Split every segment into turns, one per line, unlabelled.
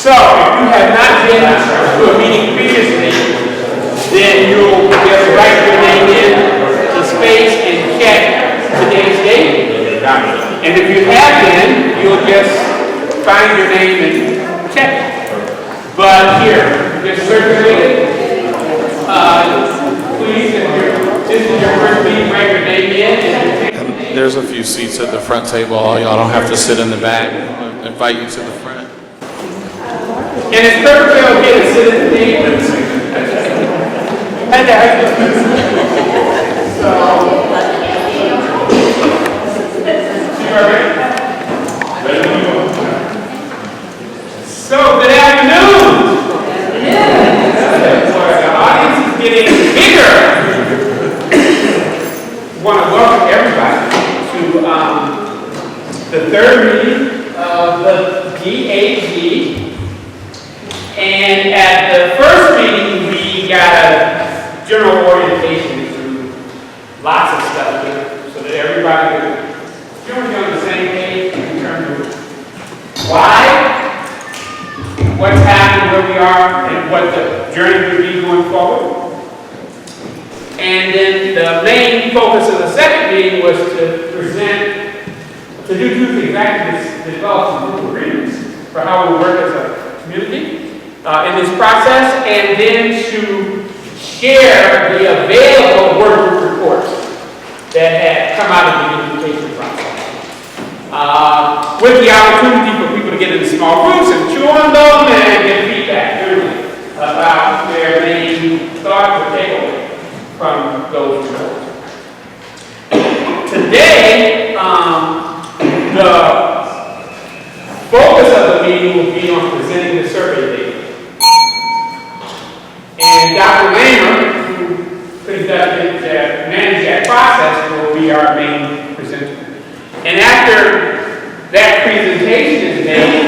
So, if you have not been to a meeting previously, then you'll just write your name in the space and check today's date. And if you have been, you'll just find your name and check it. But here, just circulate it. Please, if this is your first meeting, write your name in.
There's a few seats at the front table. Y'all don't have to sit in the back. I invite you to the front.
And it's perfectly okay to sit at the table. So, you are ready? So, good afternoon. The audience is getting bigger. I want to welcome everybody to the third meeting of the DAG. And at the first meeting, we got a general orientation through lots of stuff here, so that everybody would be on the same page in terms of why, what's happening, where we are, and what the journey will be going forward. And then the main focus of the second meeting was to do two things, actually develop some group agreements for how we work as a community in this process, and then to share the available work group reports that had come out of the implementation process. With the opportunity for people to get into small groups and chew on them and get feedback about their main thoughts or takeaways from those reports. Today, the focus of the meeting will be on presenting the survey data. And Dr. Lamer, who managed that process, will be our main presenter. And after that presentation is made,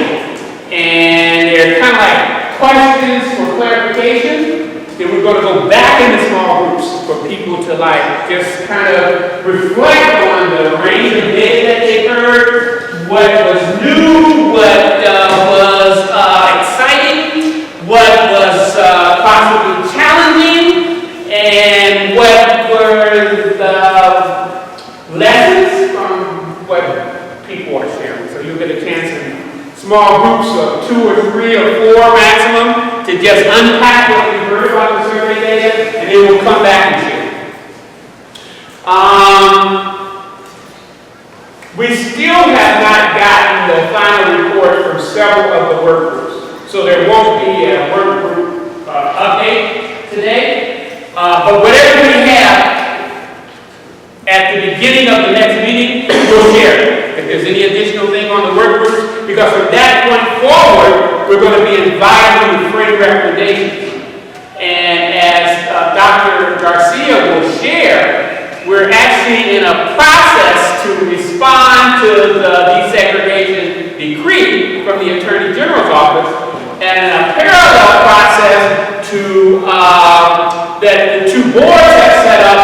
and they're kind of like questions for clarification, then we're going to go back into small groups for people to like just kind of reflect on the range of data that they heard, what was new, what was exciting, what was possibly challenging, and what were the lessons from what people are sharing. So you'll get a chance in small groups of 2 or 3 or 4 maximum to just unpack what we heard about the survey data, and then we'll come back and share. We still have not gotten the final report from several of the work groups, so there won't be a work group update today. But whatever we have at the beginning of the next meeting, we'll share if there's any additional thing on the work groups, because from that point forward, we're going to be inviting you to frame recommendations. And as Dr. Garcia will share, we're actually in a process to respond to the desegregation decree from the Attorney General's office, and in a parallel process to that the 2 boards have set up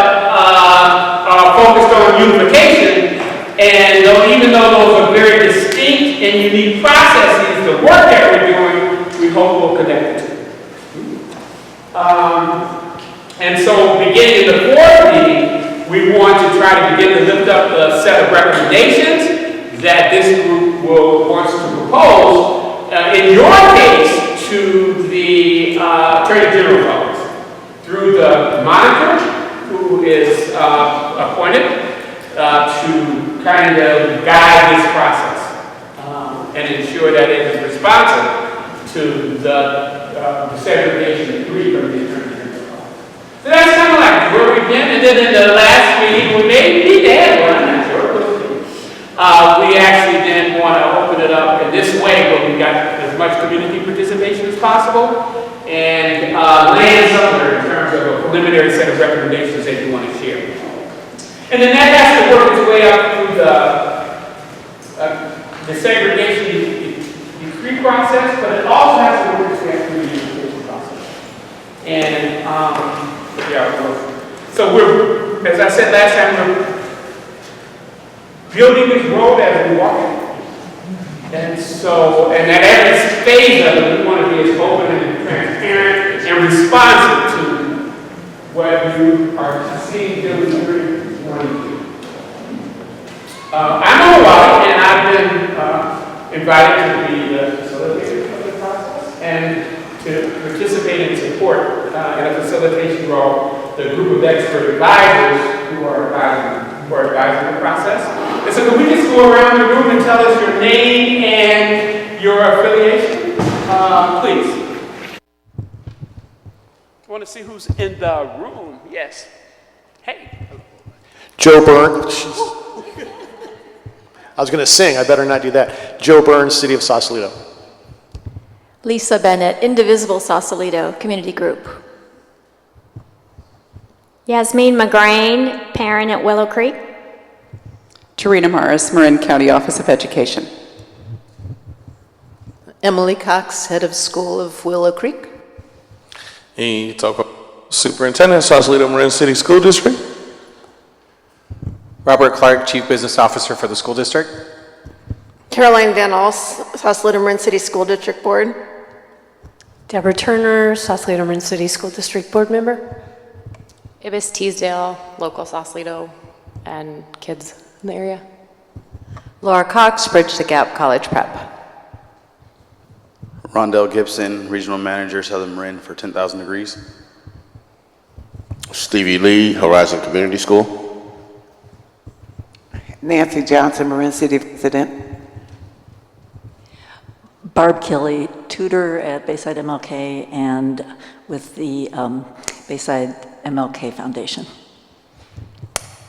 focused on unification. And even though those are very distinct and unique processes, the work that we're doing, we hope will connect it. And so beginning in the 4th meeting, we want to try to begin to lift up the set of recommendations that this group wants to propose, in your case, to the Attorney General's office, through the monitor who is appointed to kind of guide this process and ensure that it is responsive to the desegregation decree from the Attorney General's office. So that's kind of like where we've been. And then in the last meeting, we may need to add one, I'm not sure. We actually then want to open it up in this way where we got as much community participation as possible and land somewhere in terms of a preliminary set of recommendations that you want to share. And then that has to work its way up through the desegregation decree process, but it also has to work its way up through the unification process. And so we're, as I said last time, we're building this road as we walk it. And so, and that every phase of it, we want to be as open and transparent and responsive to what you are seeing, doing, hearing, wanting to do. I'm on Wally, and I've been invited to be the facilitator of the process and to participate and support in a facilitation role the group of expert advisors who are advising the process. And so can we just go around the room and tell us your name and your affiliation? Please. I want to see who's in the room. Yes. Hey.
Joe Burns. I was going to sing. I better not do that. Joe Burns, City of Sausalito.
Lisa Bennett, Indivisible Sausalito Community Group.
Yasmin McGrain, parent at Willow Creek.
Tarina Morris, Marin County Office of Education.
Emily Cox, head of school of Willow Creek.
And talk about Superintendent, Sausalito Marin City School District.
Robert Clark, Chief Business Officer for the school district.
Caroline Van Alst, Sausalito Marin City School District Board.
Deborah Turner, Sausalito Marin City School District Board Member.
Ibis Teasdale, local Sausalito and kids in the area.
Laura Cox, Bridge the Gap College Prep.
Rondell Gibson, Regional Manager, Southern Marin for 10,000 Degrees.
Stevie Lee, Horizon Community School.
Nancy Johnson, Marin City President.
Barb Kelly, tutor at Bayside MLK and with the Bayside MLK Foundation.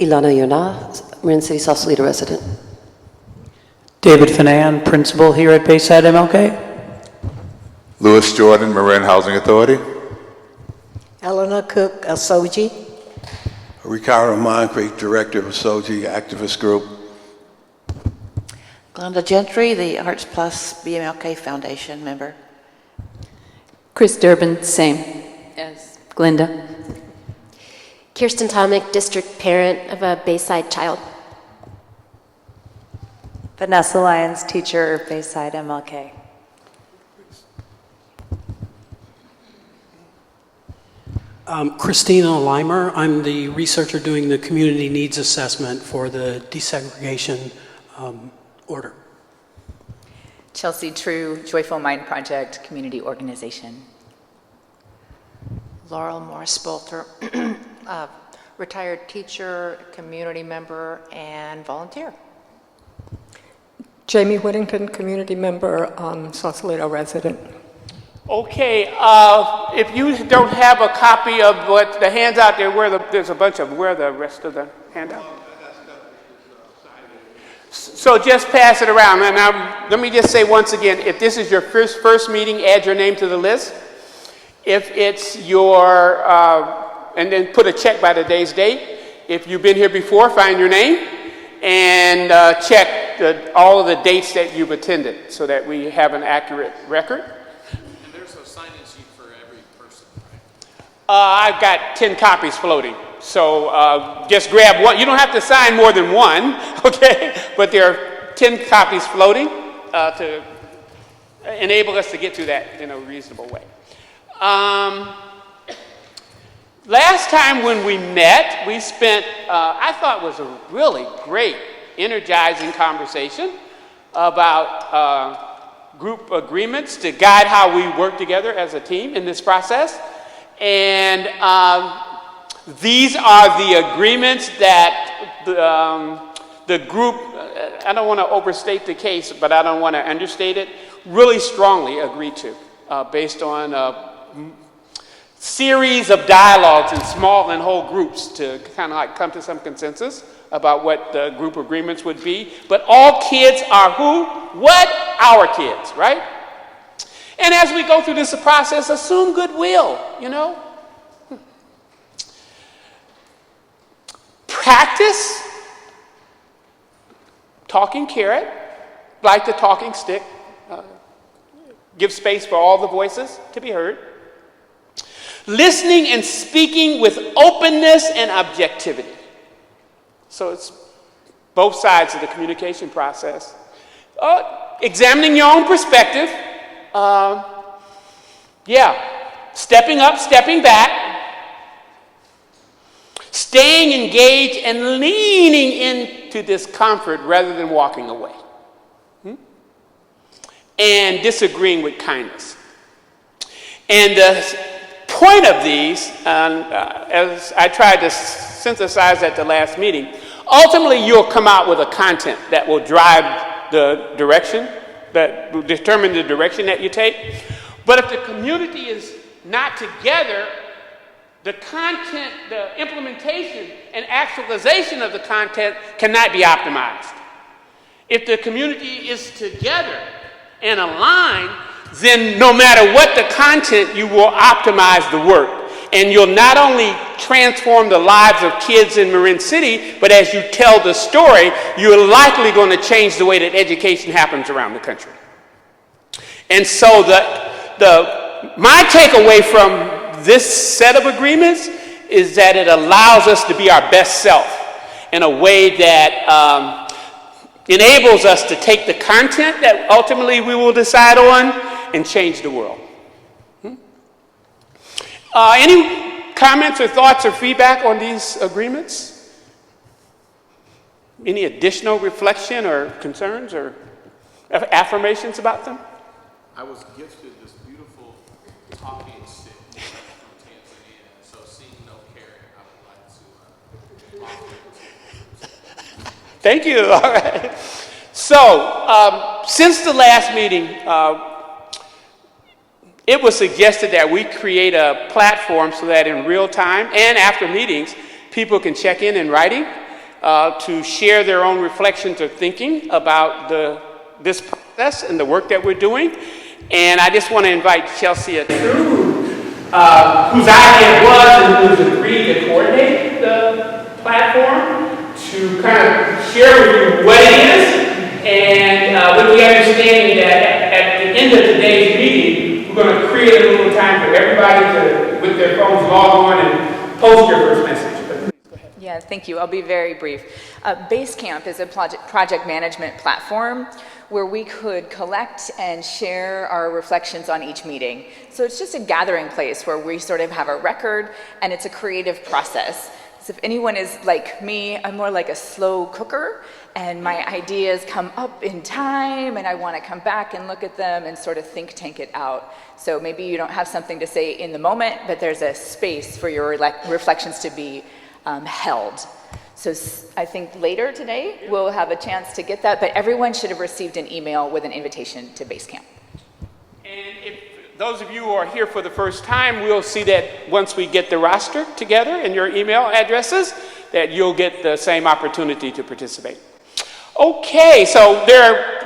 Ilana Yona, Marin City Sausalito resident.
David Finan, principal here at Bayside MLK.
Louis Jordan, Marin Housing Authority.
Eleanor Cook, Soji.
Ricardo Moncrief, Director of Soji Activist Group.
Glenda Gentry, the Arts Plus BMLK Foundation member.
Chris Durbin, same.
Yes.
Glenda.
Kirsten Tomic, district parent of a Bayside child.
Vanessa Lyons, teacher, Bayside MLK.
Christina Leimer, I'm the researcher doing the community needs assessment for the desegregation order.
Chelsea True, Joyful Mind Project Community Organization.
Laurel Morris-Bolter, retired teacher, community member, and volunteer.
Jamie Whittington, community member, Sausalito resident.
Okay, if you don't have a copy of what the handout there's a bunch of where the rest of the handout. So just pass it around. And now, let me just say once again, if this is your first meeting, add your name to the list. If it's your, and then put a check by today's date. If you've been here before, find your name and check all of the dates that you've attended so that we have an accurate record. I've got 10 copies floating, so just grab one. You don't have to sign more than one, okay? But there are 10 copies floating to enable us to get to that in a reasonable way. Last time when we met, we spent, I thought was a really great, energizing conversation about group agreements to guide how we work together as a team in this process. And these are the agreements that the group, I don't want to overstate the case, but I don't want to understate it, really strongly agreed to based on a series of dialogues in small and whole groups to kind of like come to some consensus about what the group agreements would be. But all kids are who? What? Our kids, right? And as we go through this process, assume goodwill, you know. Practice talking carrot, like the talking stick. Give space for all the voices to be heard. Listening and speaking with openness and objectivity. So it's both sides of the communication process. Examining your own perspective Stepping up, stepping back, staying engaged and leaning into discomfort rather than walking away. And disagreeing with kindness. And the point of these, as I tried to synthesize at the last meeting, ultimately you'll come out with a content that will drive the direction, that will determine the direction that you take. But if the community is not together, the content, the implementation and actualization of the content cannot be optimized. If the community is together and aligned, then no matter what the content, you will optimize the work. And you'll not only transform the lives of kids in Marin City, but as you tell the story, you're likely going to change the way that education happens around the country. And so my takeaway from this set of agreements is that it allows us to be our best self in a way that enables us to take the content that ultimately we will decide on and change the world. Any comments or thoughts or feedback on these agreements? Any additional reflection or concerns or affirmations about them?
I was gifted this beautiful talking stick from Tanzania, so seeing no carrot, I would like to offer it.
Thank you. All right. So, since the last meeting, it was suggested that we create a platform so that in real time and after meetings, people can check in writing to share their own reflections or thinking about this process and the work that we're doing. And I just want to invite Chelsea True, whose idea it was and who's agreed to coordinate the platform, to kind of share with you what it is, and with the understanding that at the end of today's meeting, we're going to create a little time for everybody to, with their phones, log on and post your first message.
Yeah, thank you. I'll be very brief. Basecamp is a project management platform where we could collect and share our reflections on each meeting. So it's just a gathering place where we sort of have a record, and it's a creative process. So if anyone is like me, I'm more like a slow cooker, and my ideas come up in time, and I want to come back and look at them and sort of think tank it out. So maybe you don't have something to say in the moment, but there's a space for your reflections to be held. So I think later today we'll have a chance to get that, but everyone should have received an email with an invitation to Basecamp.
And if those of you who are here for the first time, we'll see that once we get the roster together and your email addresses, that you'll get the same opportunity to participate. Okay, so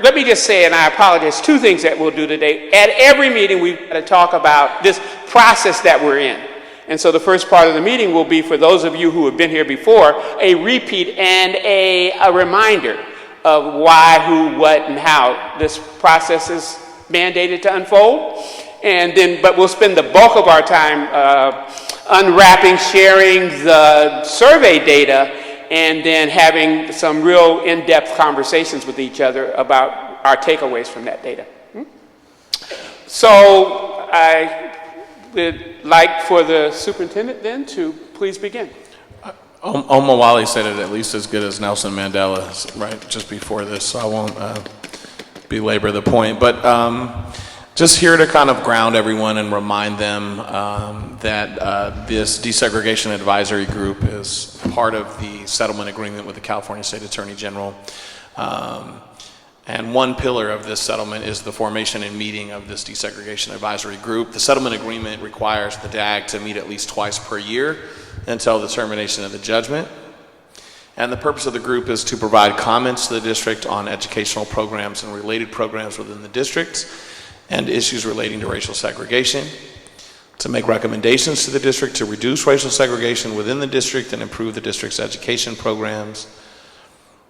let me just say, and I apologize, two things that we'll do today. At every meeting, we've got to talk about this process that we're in. And so the first part of the meeting will be, for those of you who have been here before, a repeat and a reminder of why, who, what, and how this process is mandated to unfold. And then, but we'll spend the bulk of our time unwrapping, sharing the survey data, and then having some real in-depth conversations with each other about our takeaways from that data. So I would like for the superintendent then to please begin.
Omawale said it at least as good as Nelson Mandela, right, just before this, so I won't belabor the point. But just here to kind of ground everyone and remind them that this desegregation advisory group is part of the settlement agreement with the California State Attorney General. And one pillar of this settlement is the formation and meeting of this desegregation advisory group. The settlement agreement requires the DAG to meet at least twice per year until the termination of the judgment. And the purpose of the group is to provide comments to the district on educational programs and related programs within the district and issues relating to racial segregation, to make recommendations to the district to reduce racial segregation within the district and improve the district's education programs.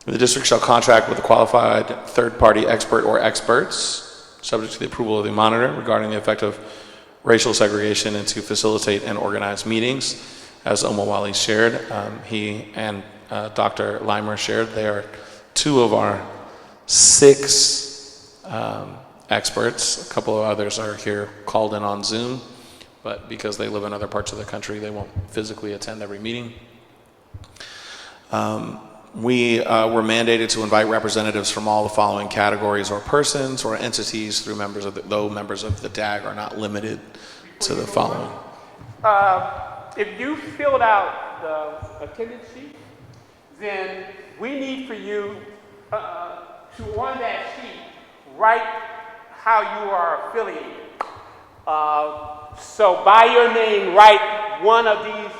The district shall contract with a qualified third-party expert or experts, subject to the approval of the monitor, regarding the effect of racial segregation and to facilitate and organize meetings. As Omawale shared, he and Dr. Limer shared, they are two of our 6 experts. A couple of others are here called in on Zoom, but because they live in other parts of the country, they won't physically attend every meeting. We were mandated to invite representatives from all the following categories or persons or entities through members of though members of the DAG are not limited to the following.
If you filled out the attendance sheet, then we need for you to, on that sheet, write how you are affiliated. So by your name, write one of these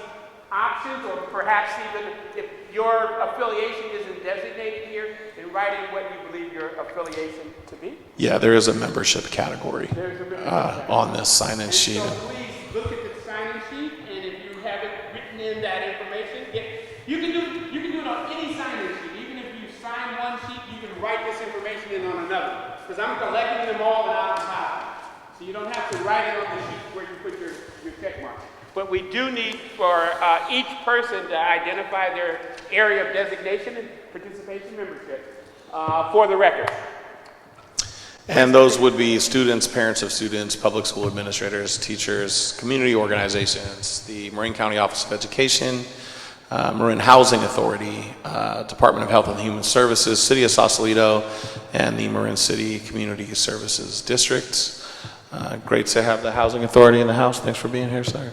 options, or perhaps even if your affiliation isn't designated here, then write in what you believe your affiliation to be.
Yeah, there is a membership category
There's a membership category.
on this sign-in sheet.
So please look at the sign-in sheet, and if you haven't written in that information, you can do it on any sign-in sheet. Even if you sign one sheet, you can write this information in on another. Because I'm collecting them all and I'll compile. So you don't have to write it on the sheet where you put your check mark. But we do need for each person to identify their area of designation and participation membership for the record.
And those would be students, parents of students, public school administrators, teachers, community organizations, the Marin County Office of Education, Marin Housing Authority, Department of Health and Human Services, City of Sausalito, and the Marin City Community Services District. Great to have the Housing Authority in the house. Thanks for being here, sir.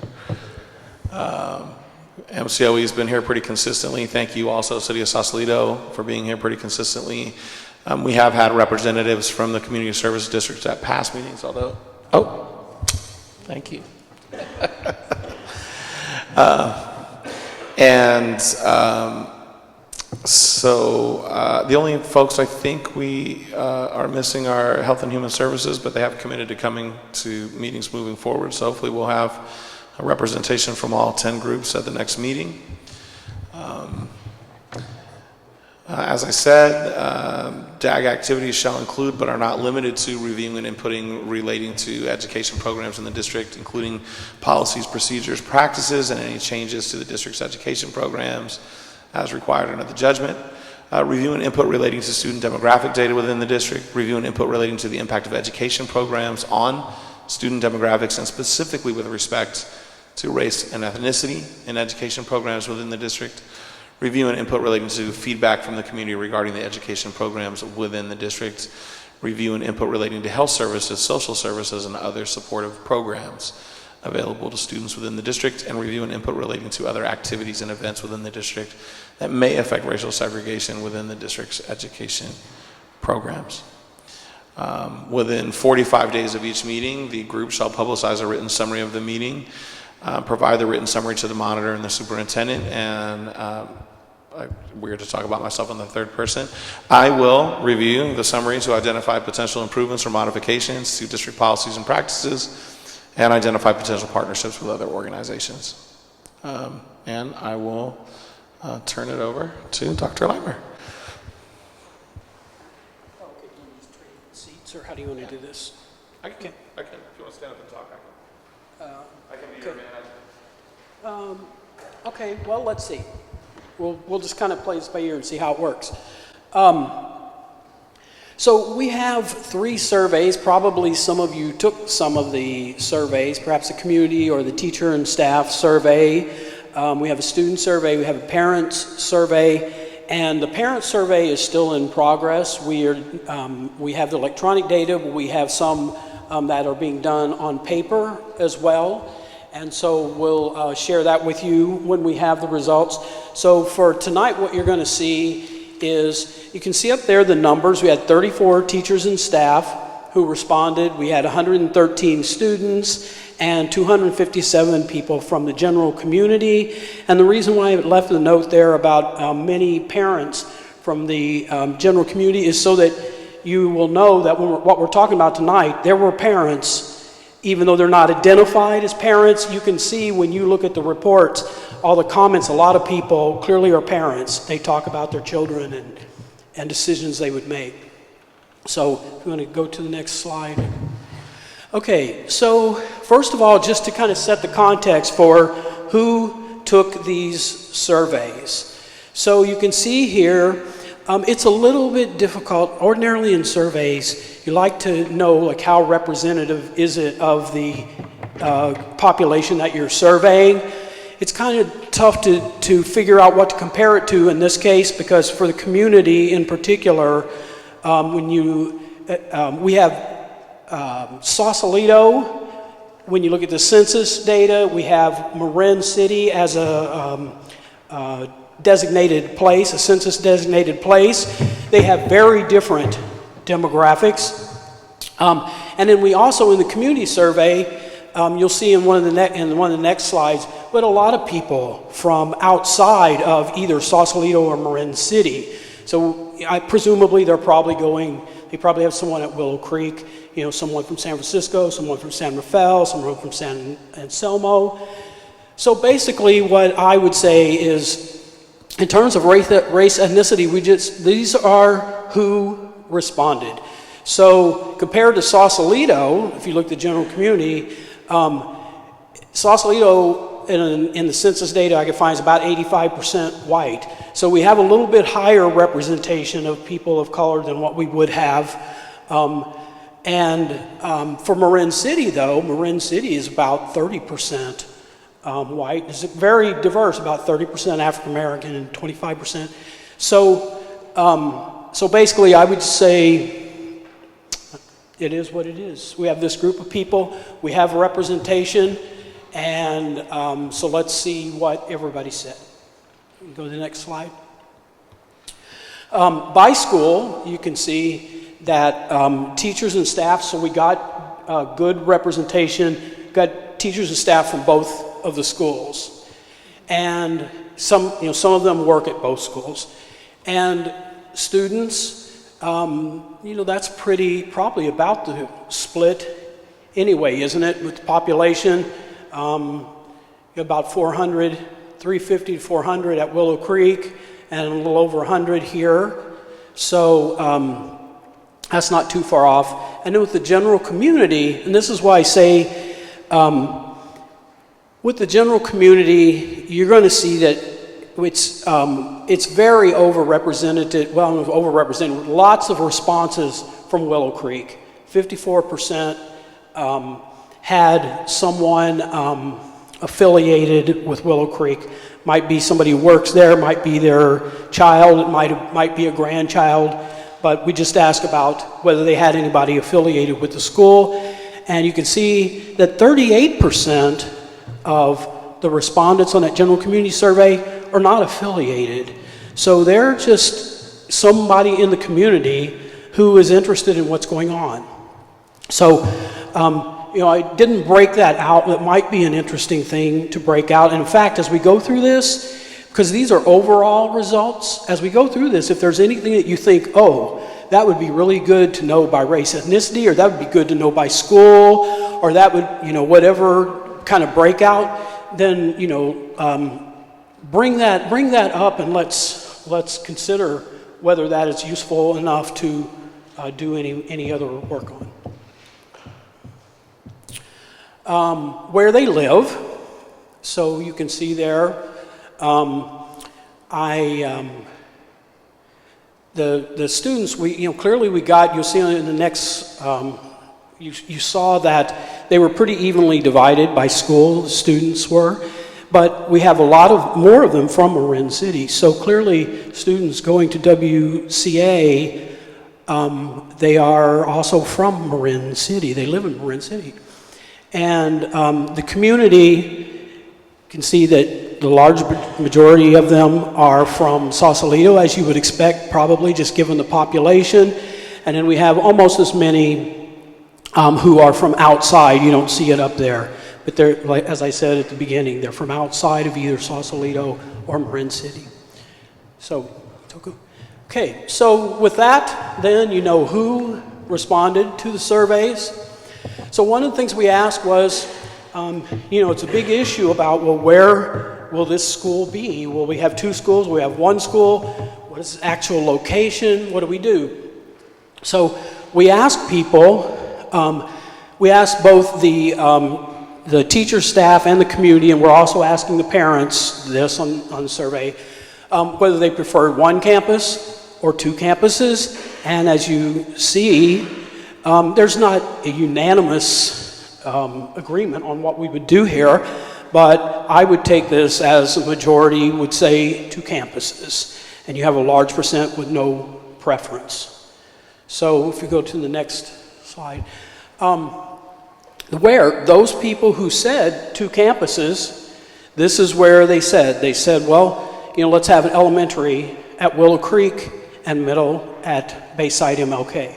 MCOE has been here pretty consistently. Thank you also, City of Sausalito, for being here pretty consistently. We have had representatives from the Community Service Districts at past meetings, although, thank you. So the only folks I think we are missing are Health and Human Services, but they have committed to coming to meetings moving forward. So hopefully we'll have a representation from all 10 groups at the next meeting. As I said, DAG activities shall include but are not limited to reviewing and inputting relating to education programs in the district, including policies, procedures, practices, and any changes to the district's education programs as required under the judgment. Review and input relating to student demographic data within the district. Review and input relating to the impact of education programs on student demographics, and specifically with respect to race and ethnicity in education programs within the district. Review and input relating to feedback from the community regarding the education programs within the district. Review and input relating to health services, social services, and other supportive programs available to students within the district, and review and input relating to other activities and events within the district that may affect racial segregation within the district's education programs. Within 45 days of each meeting, the group shall publicize a written summary of the meeting, provide the written summary to the monitor and the superintendent, and weird to talk about myself in the third person. I will review the summary to identify potential improvements or modifications to district policies and practices, and identify potential partnerships with other organizations. And I will turn it over to Dr. Leimer.
Okay, do you just trade seats, or how do you want to do this?
I can. If you want to stand up and talk, I can be your man.
Okay, well, let's see. We'll just kind of play this by ear and see how it works. So we have 3 surveys. Probably some of you took some of the surveys, perhaps the community or the teacher and staff survey. We have a student survey, we have a parents survey, and the parent survey is still in progress. We have the electronic data, but we have some that are being done on paper as well. And so we'll share that with you when we have the results. So for tonight, what you're going to see is, you can see up there the numbers. We had 34 teachers and staff who responded. We had 113 students and 257 people from the general community. And the reason why I left the note there about many parents from the general community is so that you will know that what we're talking about tonight, there were parents. Even though they're not identified as parents, you can see when you look at the reports, all the comments, a lot of people clearly are parents. They talk about their children and decisions they would make. So if you want to go to the next slide. Okay, so first of all, just to kind of set the context for who took these surveys. So you can see here It's a little bit difficult. Ordinarily in surveys, you like to know like how representative is it of the population that you're surveying. It's kind of tough to figure out what to compare it to in this case, because for the community in particular, we have Sausalito. When you look at the census data, we have Marin City as a designated place, a census designated place. They have very different demographics. And then we also, in the community survey, you'll see in one of the next slides, but a lot of people from outside of either Sausalito or Marin City. So presumably they probably have someone at Willow Creek, someone from San Francisco, someone from San Rafael, someone from San Anselmo. So basically what I would say is, in terms of race ethnicity, these are who responded. So compared to Sausalito, if you look at the general community, Sausalito in the census data I could find is about 85% white. So we have a little bit higher representation of people of color than what we would have. For Marin City, though, Marin City is about 30% white. It's very diverse, about 30% African American and 25%. So basically, I would say it is what it is. We have this group of people, we have representation, and so let's see what everybody said. Go to the next slide. By school, you can see that teachers and staff, so we got good representation, got teachers and staff from both of the schools. And some of them work at both schools. And students, that's probably about the split anyway, isn't it, with the population? About 400, 350 to 400 at Willow Creek, and a little over 100 here. So that's not too far off. And then with the general community, and this is why I say, with the general community, you're going to see that it's very overrepresented. Well, overrepresented with lots of responses from Willow Creek. 54% had someone affiliated with Willow Creek. Might be somebody who works there, might be their child, it might be a grandchild, but we just asked about whether they had anybody affiliated with the school. And you can see that 38% of the respondents on that general community survey are not affiliated. So they're just somebody in the community who is interested in what's going on. So, I didn't break that out. It might be an interesting thing to break out. And in fact, as we go through this, because these are overall results, as we go through this, if there's anything that you think, that would be really good to know by race, ethnicity, or that would be good to know by school, or that would, whatever kind of breakout, then, bring that up and let's consider whether that is useful enough to do any other work on. Where they live, so you can see there, the students, clearly we got, you'll see in the next, you saw that they were pretty evenly divided by school, the students were, but we have more of them from Marin City. So clearly students going to WCA, they are also from Marin City. They live in Marin City. And the community, you can see that the large majority of them are from Sausalito, as you would expect, probably, just given the population. And then we have almost as many who are from outside. You don't see it up there. But they're, like, as I said at the beginning, they're from outside of either Sausalito or Marin City. Okay, so with that, then you know who responded to the surveys. So one of the things we asked was, it's a big issue about, where will this school be? Will we have two schools? Will we have one school? What is the actual location? What do we do? So we asked people, we asked both the teacher, staff, and the community, and we're also asking the parents this on the survey, whether they preferred one campus or 2 campuses. And as you see, there's not a unanimous agreement on what we would do here, but I would take this as a majority would say 2 campuses, and you have a large percent with no preference. So if you go to the next slide, where those people who said 2 campuses, this is where they said, well, you know, let's have an elementary at Willow Creek and middle at Bayside MLK.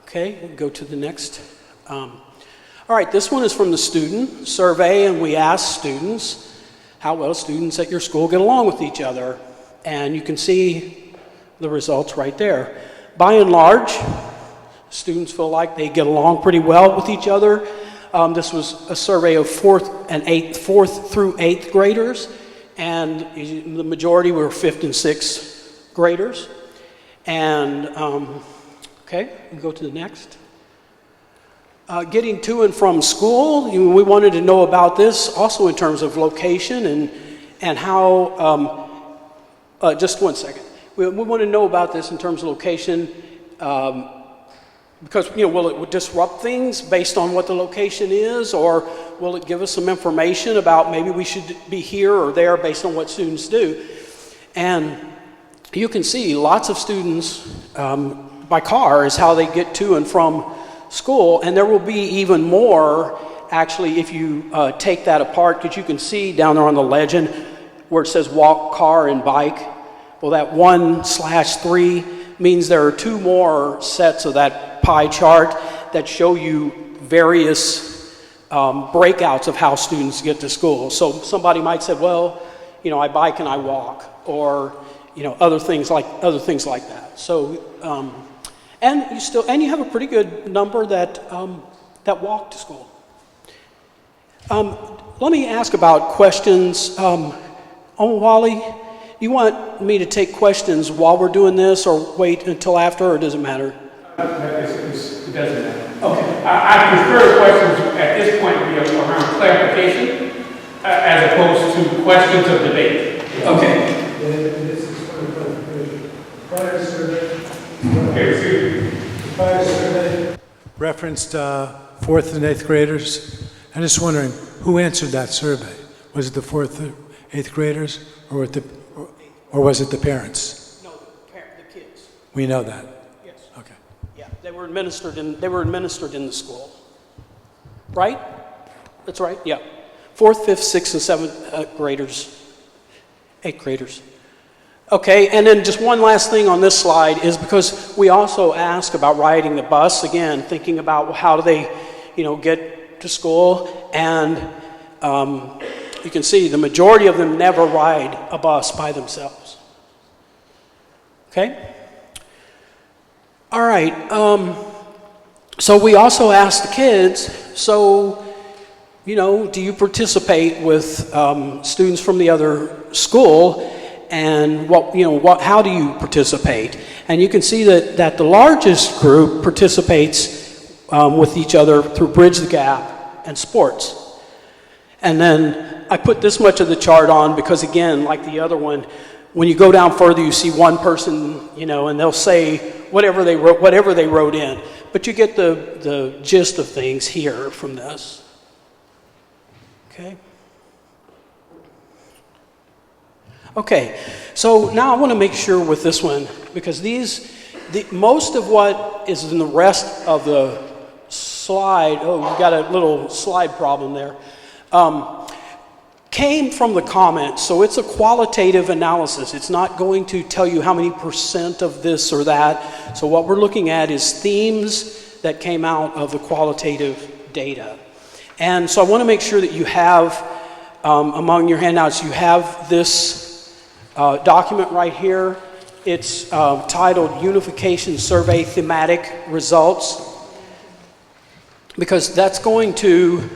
Okay, we'll go to the next. All right, this one is from the student survey, and we asked students how well students at your school get along with each other. And you can see the results right there. By and large, students feel like they get along pretty well with each other. This was a survey of 4th through 8th graders, and the majority were 5th and 6th graders. And, okay, we'll go to the next. Getting to and from school, we wanted to know about this also in terms of location and how, just one second. We want to know about this in terms of location because, you know, will it disrupt things based on what the location is, or will it give us some information about maybe we should be here or there based on what students do? And you can see lots of students by car is how they get to and from school, and there will be even more actually if you take that apart, because you can see down there on the legend where it says walk, car, and bike. Well, that 1/3 means there are 2 more sets of that pie chart that show you various breakouts of how students get to school. So somebody might say, well, you know, I bike and I walk, or, you know, other things like that. So and you have a pretty good number that walk to school. Let me ask about questions. Wally, you want me to take questions while we're doing this, or wait until after, or does it matter?
It doesn't matter. Okay. I prefer questions at this point be around clarification as opposed to questions of debate. Okay.
This is for clarification. Prior survey. The prior survey referenced 4th and 8th graders. I'm just wondering who answered that survey. Was it the 4th or 8th graders, or was it the parents?
No, the kids.
We know that.
Yes.
Okay.
Yeah, they were administered in the school. Right? That's right. Yeah. 4th, 5th, 6th, and 7th graders, 8th graders. Okay, and then just one last thing on this slide is because we also ask about riding the bus, again, thinking about how do they, you know, get to school, and you can see the majority of them never ride a bus by themselves. Okay? All right, so we also asked the kids, so, you know, do you participate with students from the other school? And how do you participate? And you can see that the largest group participates with each other through Bridge the Gap and sports. And then I put this much of the chart on because, again, like the other one, when you go down further, you see one person, you know, and they'll say whatever they wrote in. But you get the gist of things here from this. Okay. Okay, so now I want to make sure with this one, because most of what is in the rest of the slide, oh, we've got a little slide problem there, came from the comments. So it's a qualitative analysis. It's not going to tell you how many % of this or that. So what we're looking at is themes that came out of the qualitative data. And so I want to make sure that you have, among your handouts, you have this document right here. It's titled Unification Survey Thematic Results, because that's going to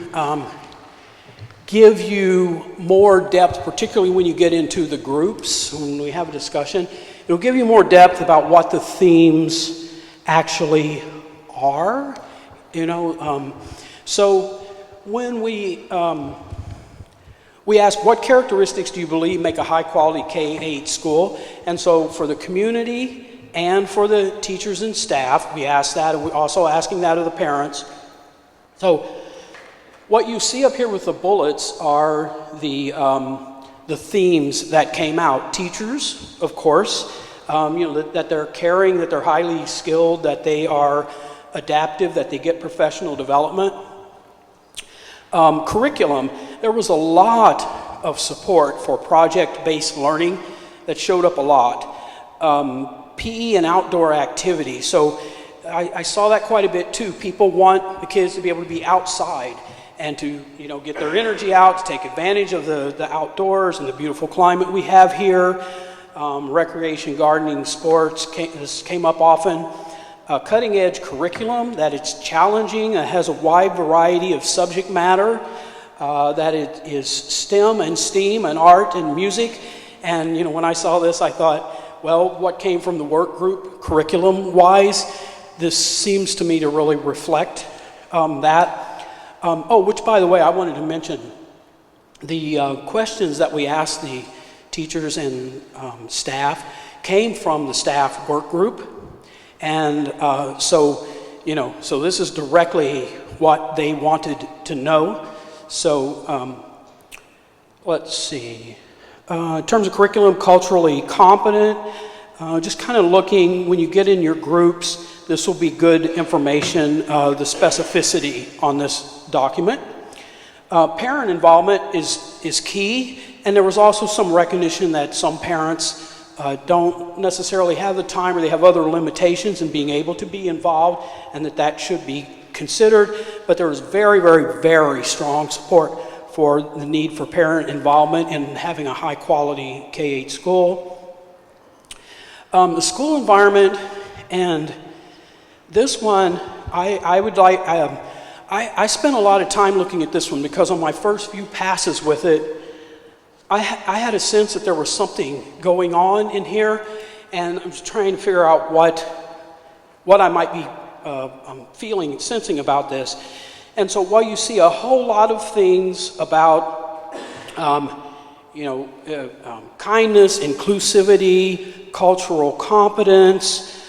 give you more depth, particularly when you get into the groups, when we have a discussion. It'll give you more depth about what the themes actually are, you know. So when we We asked, what characteristics do you believe make a high-quality K-8 school? And so for the community and for the teachers and staff, we asked that, and we're also asking that of the parents. So what you see up here with the bullets are the themes that came out. Teachers, of course, that they're caring, that they're highly skilled, that they are adaptive, that they get professional development. Curriculum, there was a lot of support for project-based learning that showed up a lot. PE and outdoor activities, so I saw that quite a bit too. People want the kids to be able to be outside and to get their energy out, to take advantage of the outdoors and the beautiful climate we have here. Recreation, gardening, sports, this came up often. Cutting edge curriculum, that it's challenging, it has a wide variety of subject matter, that it is STEM and STEAM and art and music. And when I saw this, I thought, well, what came from the work group curriculum wise, this seems to me to really reflect that. Which by the way, I wanted to mention the questions that we asked the teachers and staff came from the staff work group. And so this is directly what they wanted to know. So let's see. In terms of curriculum, culturally competent, just kind of looking, when you get in your groups, this will be good information, the specificity on this document. Parent involvement is key, and there was also some recognition that some parents don't necessarily have the time, or they have other limitations in being able to be involved, and that should be considered. But there was very, very, very strong support for the need for parent involvement in having a high quality K-8 school. The school environment, and this one, I spent a lot of time looking at this one because on my first few passes with it, I had a sense that there was something going on in here, and I was trying to figure out what I might be sensing about this. And so while you see a whole lot of things about kindness, inclusivity, cultural competence,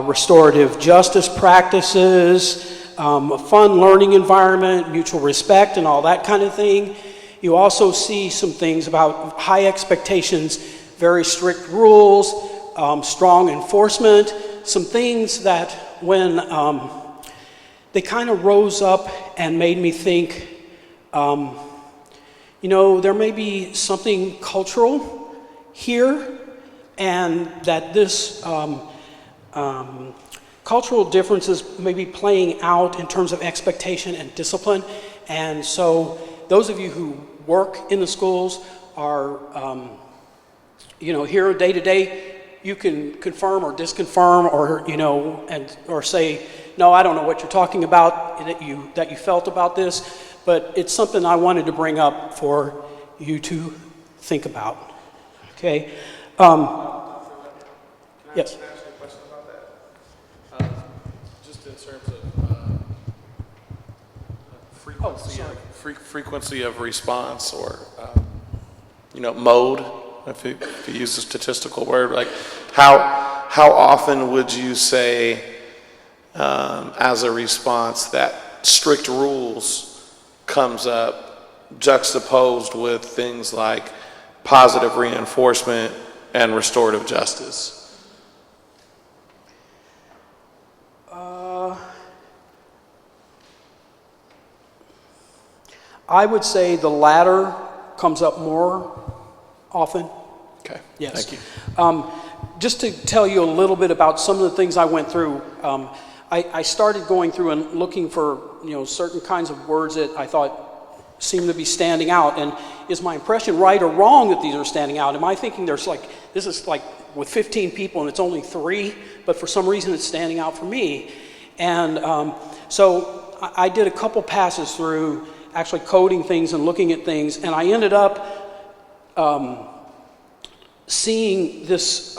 restorative justice practices, a fun learning environment, mutual respect, and all that kind of thing, you also see some things about high expectations, very strict rules, strong enforcement, some things that when they kind of rose up and made me think, there may be something cultural here, and that this cultural differences may be playing out in terms of expectation and discipline. And so those of you who work in the schools are, here day to day, you can confirm or disconfirm or say, no, I don't know what you're talking about, that you felt about this, but it's something I wanted to bring up for you to think about. Okay? Yes.
Can I ask you a question about that? Just in terms of frequency of response, or mode, if you use a statistical word, like how often would you say as a response that strict rules comes up juxtaposed with things like positive reinforcement and restorative justice?
I would say the latter comes up more often.
Okay.
Yes.
Thank you.
Just to tell you a little bit about some of the things I went through, I started going through and looking for certain kinds of words that I thought seemed to be standing out. And is my impression right or wrong that these are standing out? Am I thinking this is like with 15 people and it's only 3, but for some reason it's standing out for me? And so I did a couple passes through actually coding things and looking at things, and I ended up seeing this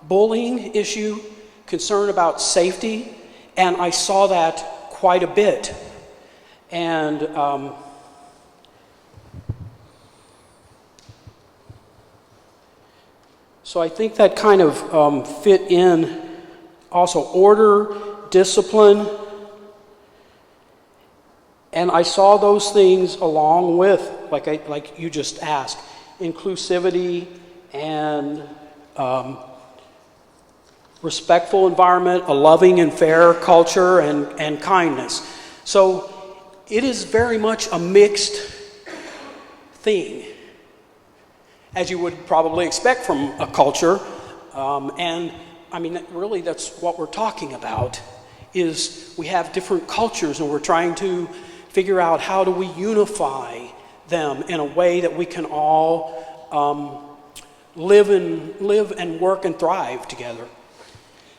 bullying issue, concern about safety, and I saw that quite a bit. And So I think that kind of fit in also order, discipline, and I saw those things along with, like you just asked, inclusivity and respectful environment, a loving and fair culture, and kindness. So it is very much a mixed thing, as you would probably expect from a culture. And I mean, really that's what we're talking about, is we have different cultures and we're trying to figure out how do we unify them in a way that we can all live and work and thrive together.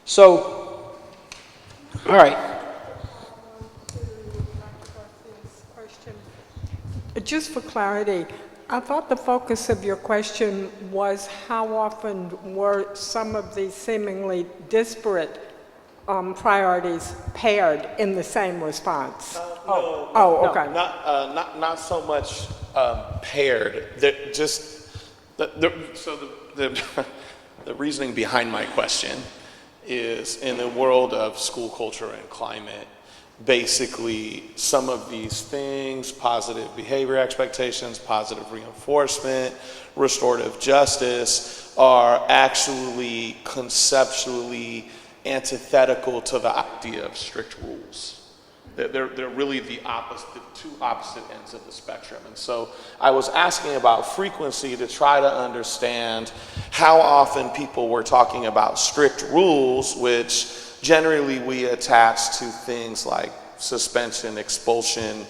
So, all right.
Just for clarity, I thought the focus of your question was how often were some of these seemingly disparate priorities paired in the same response? Okay.
Not so much paired. The
reasoning behind my question is, in the world of school culture and climate, basically some of these things, positive behavior expectations, positive reinforcement, restorative justice, are actually conceptually antithetical to the idea of strict rules. They're really the two opposite ends of the spectrum. And so I was asking about frequency to try to understand how often people were talking about strict rules, which generally we attach to things like suspension, expulsion,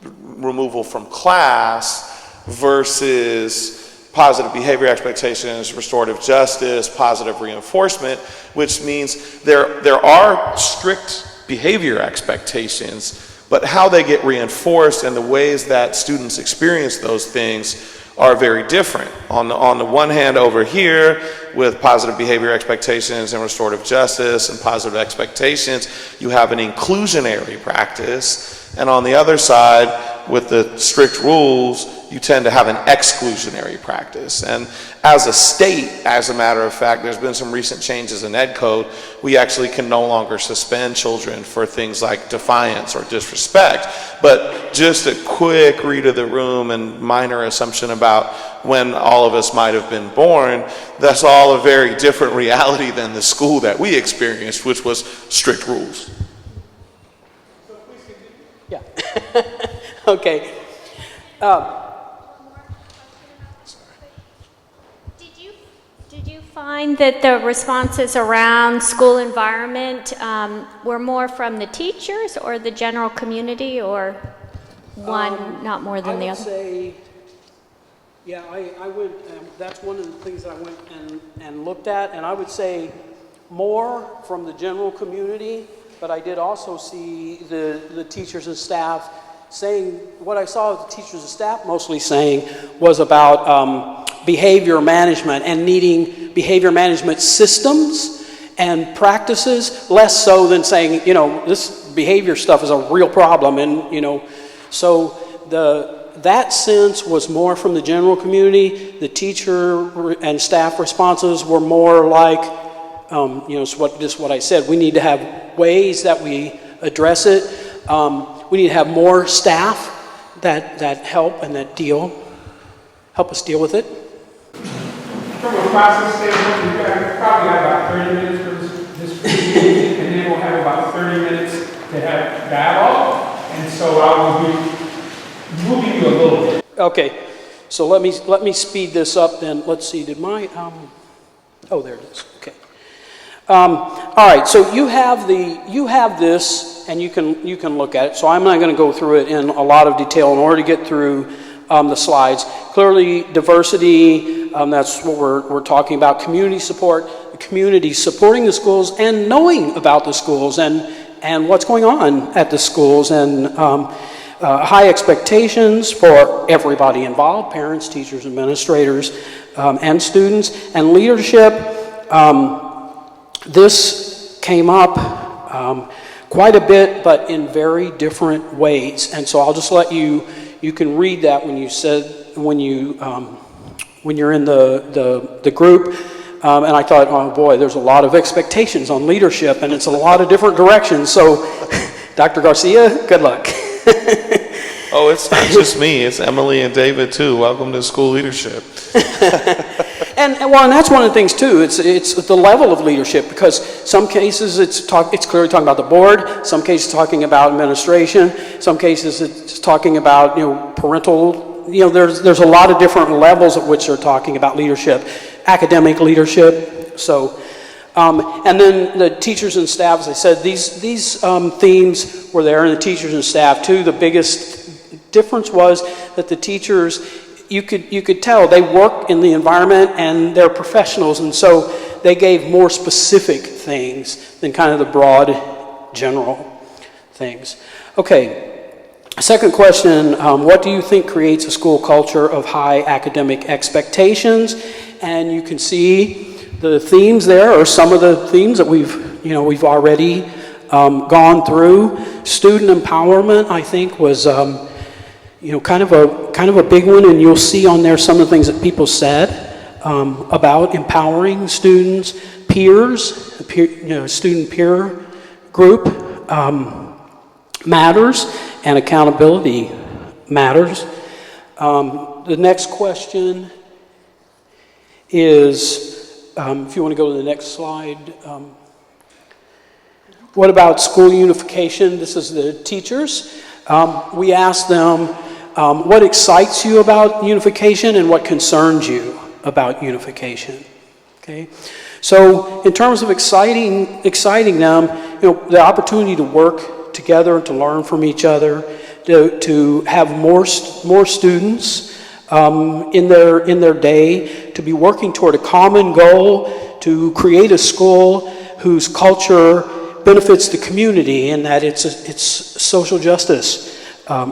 removal from class, versus positive behavior expectations, restorative justice, positive reinforcement, which means there are strict behavior expectations, but how they get reinforced and the ways that students experience those things are very different. On the one hand, over here, with positive behavior expectations and restorative justice and positive expectations, you have an inclusionary practice, and on the other side, with the strict rules, you tend to have an exclusionary practice. And as a state, as a matter of fact, there's been some recent changes in Ed Code. We actually can no longer suspend children for things like defiance or disrespect. But just a quick read of the room and minor assumption about when all of us might have been born, that's all a very different reality than the school that we experienced, which was strict rules.
Yeah. Okay.
Did you find that the responses around school environment were more from the teachers or the general community, or one not more than the other?
I would say, yeah, I would, that's one of the things I went and looked at, and I would say more from the general community, but I did also see the teachers and staff saying, what I saw the teachers and staff mostly saying was about behavior management and needing behavior management systems and practices, less so than saying, this behavior stuff is a real problem. And, so that sense was more from the general community. The teacher and staff responses were more like, just what I said. We need to have ways that we address it. We need to have more staff that help and that help us deal with it.
From a process standpoint, we've probably got about 30 minutes for this presentation, and then we'll have about 30 minutes to have dialogue. And so I will be moving you a little bit.
Okay, so let me speed this up then. Let's see, did my, oh, there it is, okay. All right, so you have this, and you can look at it. So I'm not going to go through it in a lot of detail in order to get through the slides. Clearly, diversity, that's what we're talking about. Community support, the community supporting the schools and knowing about the schools and what's going on at the schools, and high expectations for everybody involved, parents, teachers, administrators, and students, and leadership. This came up quite a bit, but in very different ways. And so I'll just let you can read that when you're in the group. And I thought, oh boy, there's a lot of expectations on leadership, and it's a lot of different directions. So, Dr. Garcia, good luck.
Oh, it's not just me. It's Emily and David, too. Welcome to school leadership.
And that's one of the things too. It's the level of leadership, because some cases it's clearly talking about the board. Some cases talking about administration. Some cases it's talking about parental. There's a lot of different levels at which they're talking about leadership, academic leadership. So, and then the teachers and staff, as I said, these themes were there, and the teachers and staff too. The biggest difference was that the teachers, you could tell they work in the environment and they're professionals, and so they gave more specific things than kind of the broad general things. Okay, second question, what do you think creates a school culture of high academic expectations? And you can see the themes there are some of the themes that we've already gone through. Student empowerment, I think, was kind of a big one, and you'll see on there some of the things that people said about empowering students, peers, student peer group matters, and accountability matters. The next question is, if you want to go to the next slide, what about school unification? This is the teachers. We asked them, what excites you about unification and what concerns you about unification? Okay, so in terms of exciting them, the opportunity to work together, to learn from each other, to have more students in their day, to be working toward a common goal, to create a school whose culture benefits the community, and that it's social justice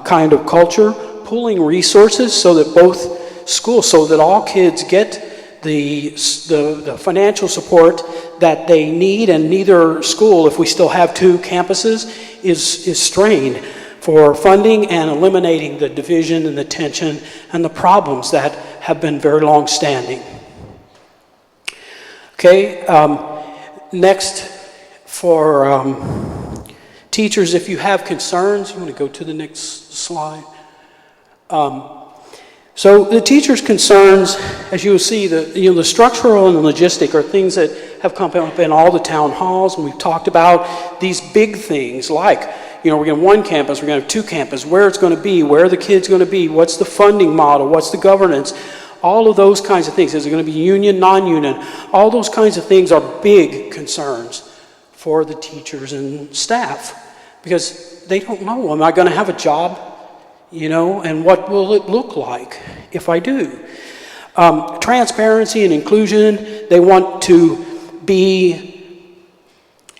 kind of culture, pooling resources so that both schools, so that all kids get the financial support that they need, and neither school, if we still have two campuses, is strained for funding and eliminating the division and the tension and the problems that have been very long standing. Okay, next, for teachers, if you have concerns, you want to go to the next slide. So the teachers' concerns, as you will see, the structural and the logistic are things that have come up in all the town halls, and we've talked about these big things like, we're going to have one campus, we're going to have two campuses, where it's going to be, where are the kids going to be, what's the funding model, what's the governance, all of those kinds of things. Is it going to be union, non-union? All those kinds of things are big concerns for the teachers and staff, because they don't know, am I going to have a job, and what will it look like if I do? Transparency and inclusion, they want to be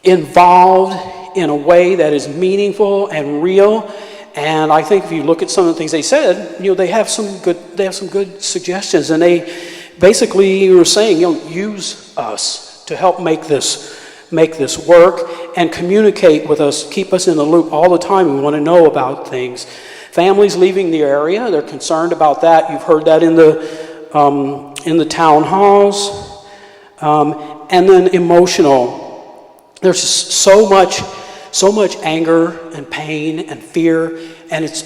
involved in a way that is meaningful and real. And I think if you look at some of the things they said, they have some good suggestions, and they basically were saying, use us to help make this work, and communicate with us, keep us in the loop all the time. We want to know about things. Families leaving the area, they're concerned about that. You've heard that in the town halls. And then emotional. There's so much anger and pain and fear, and it's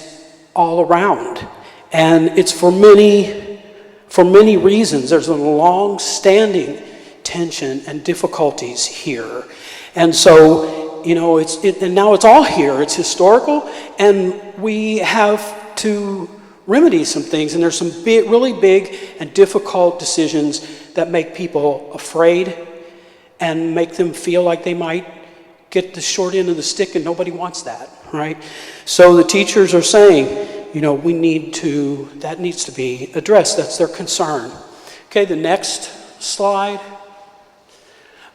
all around. And it's for many reasons. There's a long-standing tension and difficulties here. And so, and now it's all here. It's historical, and we have to remedy some things. And there's some really big and difficult decisions that make people afraid and make them feel like they might get the short end of the stick, and nobody wants that, right? So the teachers are saying, that needs to be addressed. That's their concern. Okay, the next slide.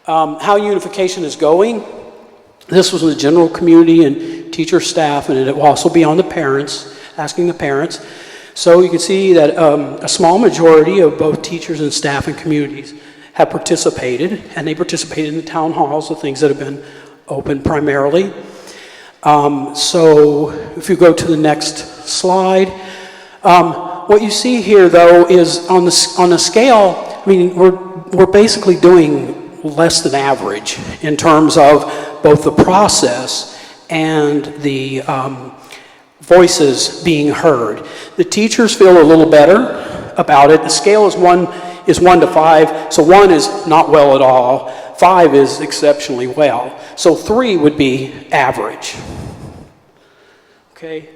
How unification is going. This was with the general community and teacher staff, and it will also be on the parents, asking the parents. So you can see that a small majority of both teachers and staff and communities have participated, and they participated in the town halls, the things that have been open primarily. So if you go to the next slide, what you see here, though, is on the scale. We're we're basically doing less than average in terms of both the process and the voices being heard. The teachers feel a little better about it. The scale is 1 to 5, so 1 is not well at all, 5 is exceptionally well, so 3 would be average. Okay.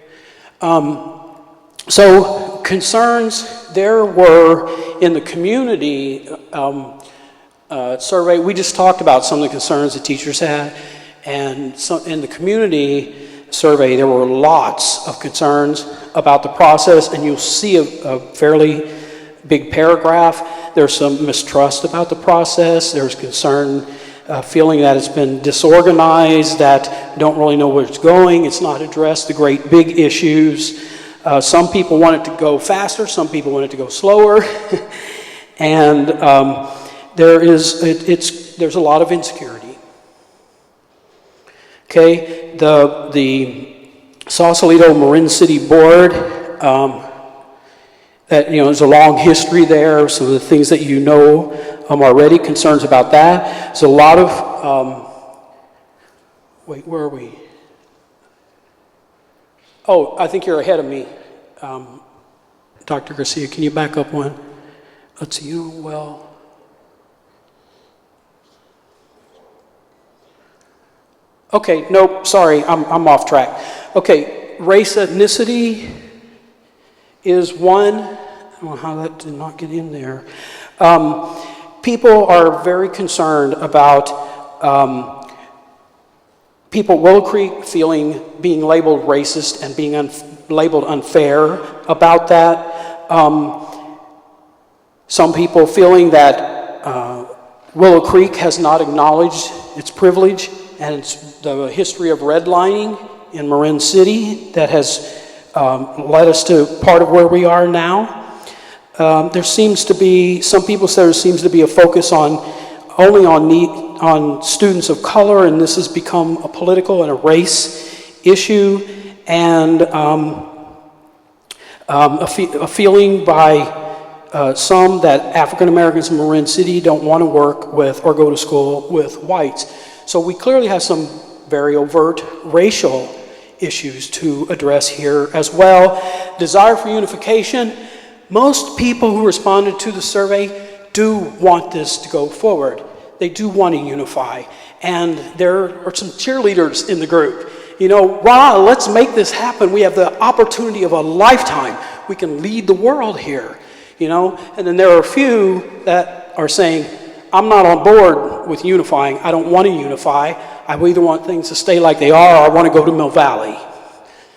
So concerns there were in the community survey. We just talked about some of the concerns the teachers had, and so in the community survey there were lots of concerns about the process, and you'll see a fairly big paragraph. There's some mistrust about the process. There's concern, feeling that it's been disorganized, that don't really know where it's going. It's not addressed the great big issues. Some people want it to go faster. Some people want it to go slower. And there's a lot of insecurity. Okay, the Sausalito Marin City Board, that, there's a long history there. Some of the things that you know already, concerns about that. There's a lot of, wait, where are we? Oh, I think you're ahead of me, Dr. Garcia. Can you back up one? Let's see, okay, nope, sorry, I'm off track. Okay, race, ethnicity is one. I don't know how that did not get in there. People are very concerned about people, Willow Creek, being labeled racist and being labeled unfair about that. Some people feeling that Willow Creek has not acknowledged its privilege and it's the history of redlining in Marin City that has led us to part of where we are now. There seems to be, some people say there seems to be a focus only on students of color, and this has become a political and a race issue, and a feeling by some that African Americans in Marin City don't want to work with or go to school with whites. So we clearly have some very overt racial issues to address here as well. Desire for unification. Most people who responded to the survey do want this to go forward. They do want to unify. And there are some cheerleaders in the group. Rah, let's make this happen. We have the opportunity of a lifetime. We can lead the world here. And then there are a few that are saying, I'm not on board with unifying. I don't want to unify. I either want things to stay like they are or I want to go to Mill Valley.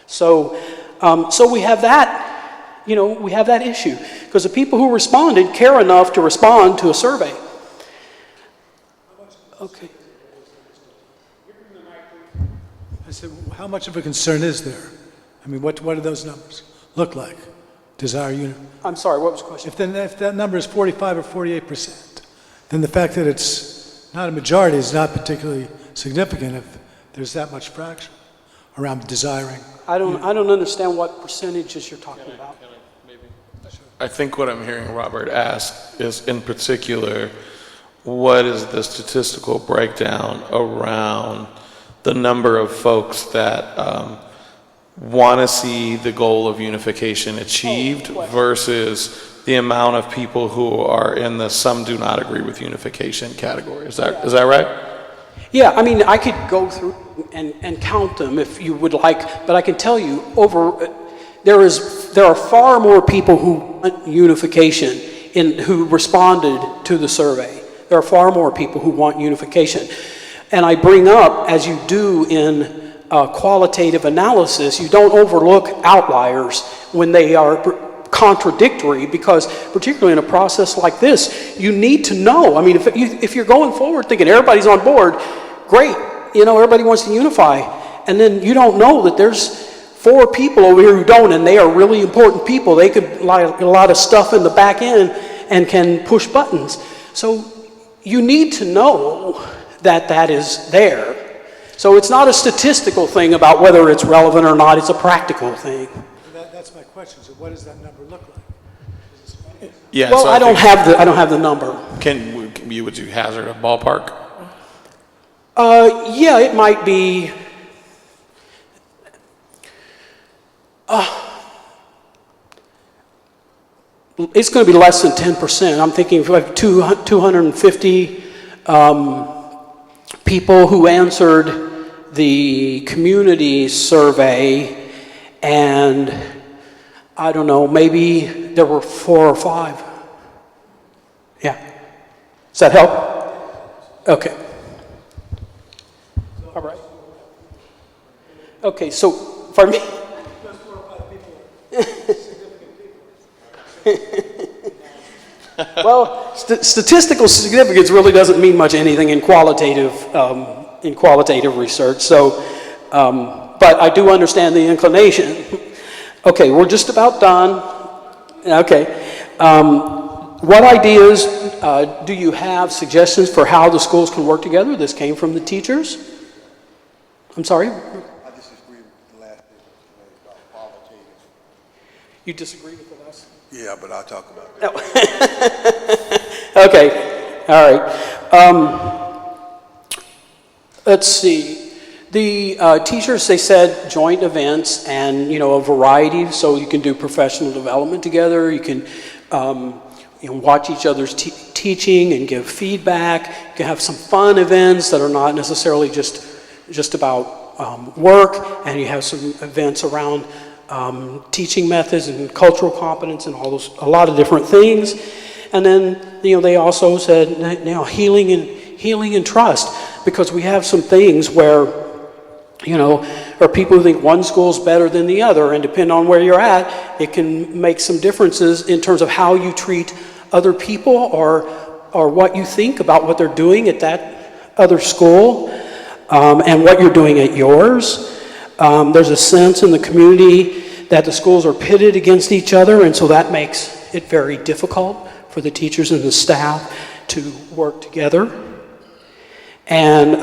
So we have that, we have that issue. Because the people who responded care enough to respond to a survey. Okay.
I said, how much of a concern is there? I mean, what do those numbers look like? Desire unity.
I'm sorry, what was the question?
If that number is 45 or 48%, then the fact that it's not a majority is not particularly significant if there's that much fraction around desiring.
I don't understand what percentages you're talking about.
I think what I'm hearing Robert ask is, in particular, what is the statistical breakdown around the number of folks that want to see the goal of unification achieved versus the amount of people who are in the some do not agree with unification category. Is that right?
Yeah, I mean, I could go through and count them if you would like, but I can tell you there are far more people who want unification who responded to the survey. There are far more people who want unification. And I bring up, as you do in qualitative analysis, you don't overlook outliers when they are contradictory, because particularly in a process like this, you need to know. I mean, if you're going forward thinking everybody's on board, great, everybody wants to unify, and then you don't know that there's 4 people over here who don't, and they are really important people. They could like a lot of stuff in the back end and can push buttons. So you need to know that is there. So it's not a statistical thing about whether it's relevant or not, it's a practical thing.
That's my question. So what does that number look like?
Yeah.
Well,
so
I don't have the number.
would you hazard a ballpark?
Yeah, it might be. It's going to be less than 10%. I'm thinking if we have 250 people who answered the community survey, and I don't know, maybe there were 4 or 5. Yeah. Does that help? Okay. All right. Okay, so, pardon me? Well, statistical significance really doesn't mean much anything in qualitative research. So, but I do understand the inclination. Okay, we're just about done. Okay, what ideas do you have? Suggestions for how the schools can work together? This came from the teachers. I'm sorry.
I disagree with the last thing about qualitative.
You disagree with the last?
Yeah, but I'll talk about
that. Okay, all right. Let's see. The teachers, they said joint events and, you know, a variety, so you can do professional development together. You can watch each other's teaching and give feedback. You can have some fun events that are not necessarily just about work, and you have some events around teaching methods and cultural competence and all those, a lot of different things. And then, you know, they also said, you know, healing and trust, because we have some things where, you know, or people who think one school's better than the other, and depending on where you're at, it can make some differences in terms of how you treat other people or what you think about what they're doing at that other school, and what you're doing at yours. There's a sense in the community that the schools are pitted against each other, and so that makes it very difficult for the teachers and the staff to work together. And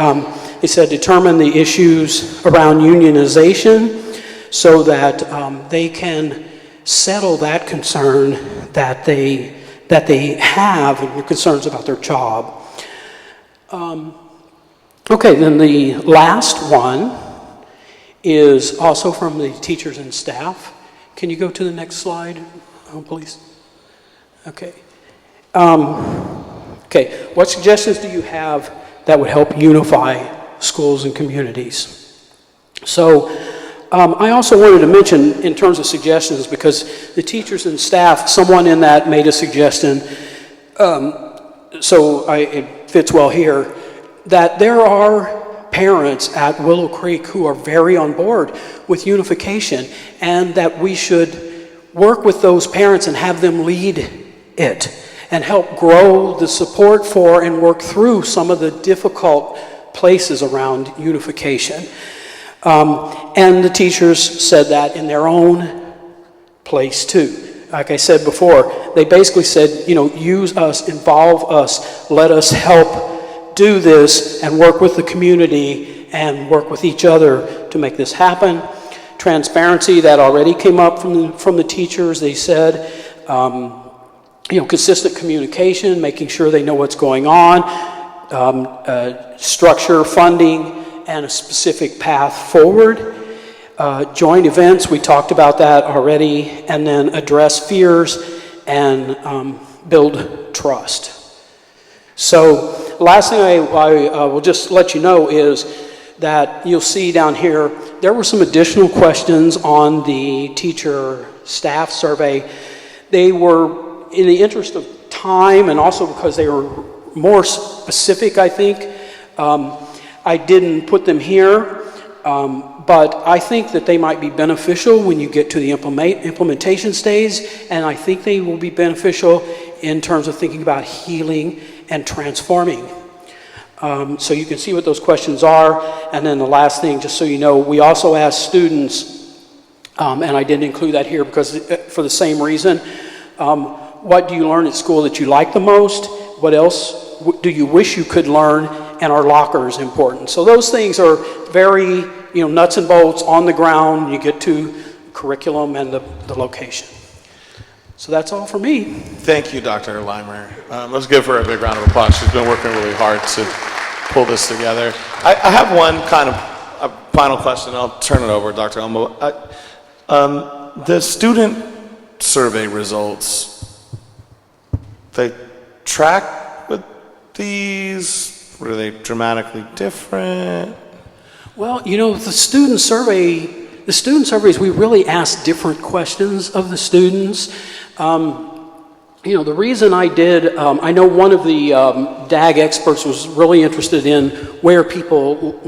they said determine the issues around unionization so that they can settle that concern that they have and concerns about their job. Okay, then the last one is also from the teachers and staff. Can you go to the next slide, please? Okay. Okay, what suggestions do you have that would help unify schools and communities? So I also wanted to mention in terms of suggestions, because the teachers and staff, someone in that made a suggestion, it fits well here, that there are parents at Willow Creek who are very on board with unification, and that we should work with those parents and have them lead it and help grow the support for and work through some of the difficult places around unification. And the teachers said that in their own place too. Like I said before, they basically said, you know, use us, involve us, let us help do this and work with the community and work with each other to make this happen. Transparency, that already came up from the teachers. They said, you know, consistent communication, making sure they know what's going on, structure, funding, and a specific path forward. Joint events, we talked about that already, and then address fears and build trust. So last thing I will just let you know is that you'll see down here, there were some additional questions on the teacher staff survey. They were, in the interest of time and also because they were more specific, I think, I didn't put them here, but I think that they might be beneficial when you get to the implementation stage, and I think they will be beneficial in terms of thinking about healing and transforming. So you can see what those questions are. And then the last thing, just so you know, we also asked students, and I didn't include that here because for the same reason, what do you learn at school that you like the most? What else do you wish you could learn? And are lockers important? So those things are very, you know, nuts and bolts on the ground. You get to curriculum and the location. So that's all for me.
Thank you, Dr. Leimer. Let's give her a big round of applause. She's been working really hard to pull this together. I have one kind of a final question. I'll turn it over, Dr. Elmo. The student survey results, they track with these? Were they dramatically different?
Well, you know, the student surveys, we really asked different questions of the students. You know, the reason I did, I know one of the DAG experts was really interested in where people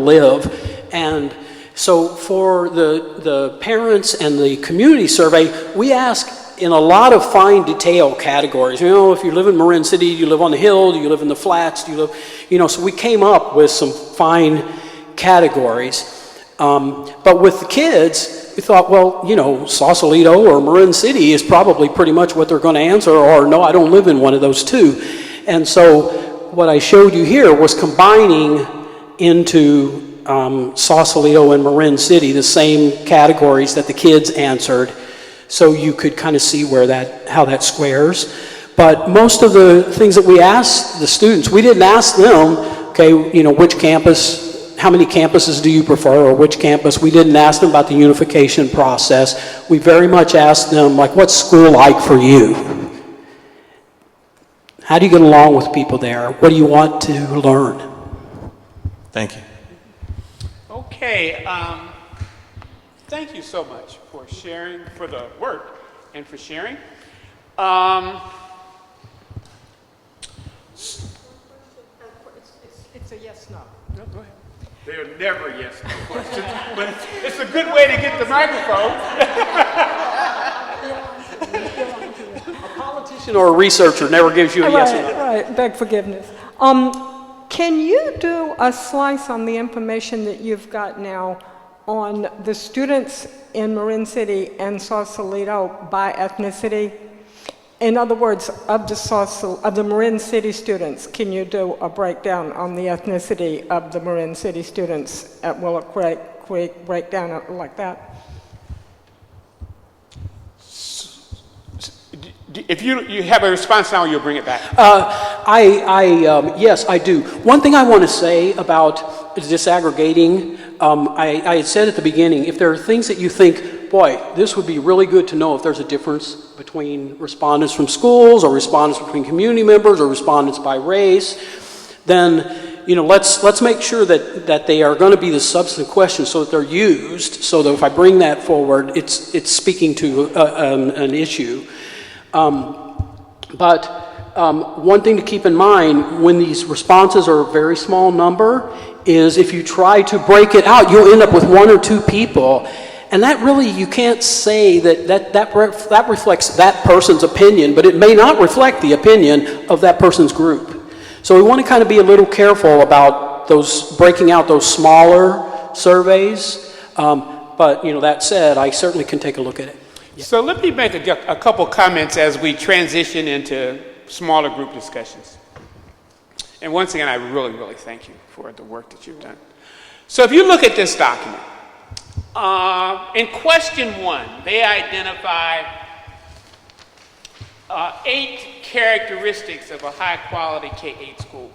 live, and so for the parents and the community survey, we ask in a lot of fine detail categories. You know, if you live in Marin City, do you live on the hill, do you live in the flats, do you live, you know, so we came up with some fine categories. But with the kids, we thought, well, you know, Sausalito or Marin City is probably pretty much what they're going to answer, or no, I don't live in one of those two. And so what I showed you here was combining into Sausalito and Marin City the same categories that the kids answered, so you could kind of see how that squares. But most of the things that we asked the students, we didn't ask them, okay, you know, which campus, how many campuses do you prefer, or which campus? We didn't ask them about the unification process. We very much asked them, like, what's school like for you? How do you get along with people there? What do you want to learn?
Thank you.
Okay, thank you so much for sharing, for the work and for sharing.
It's a yes, no.
No, go ahead. They're never yes no questions, but it's a good way to get the microphone.
A politician or a researcher never gives you a yes or no.
Right, beg forgiveness. Can you do a slice on the information that you've got now on the students in Marin City and Sausalito by ethnicity? In other words, of the Marin City students, can you do a breakdown on the ethnicity of the Marin City students? Will it quick breakdown like that?
If you have a response now, you'll bring it back.
Yes, I do. One thing I want to say about disaggregating, I had said at the beginning, if there are things that you think, boy, this would be really good to know if there's a difference between respondents from schools, or respondents between community members, or respondents by race, then, you know, let's make sure that they are going to be the substantive questions, so that they're used, so that if I bring that forward, it's speaking to an issue. But one thing to keep in mind when these responses are a very small number is if you try to break it out, you'll end up with one or two people. And that really, you can't say that reflects that person's opinion, but it may not reflect the opinion of that person's group. So we want to kind of be a little careful about breaking out those smaller surveys. But, you know, that said, I certainly can take a look at it.
Yeah. So let me make a couple comments as we transition into smaller group discussions. And once again, I really, really thank you for the work that you've done. So if you look at this document, in question 1, they identify 8 characteristics of a high-quality K-8 school.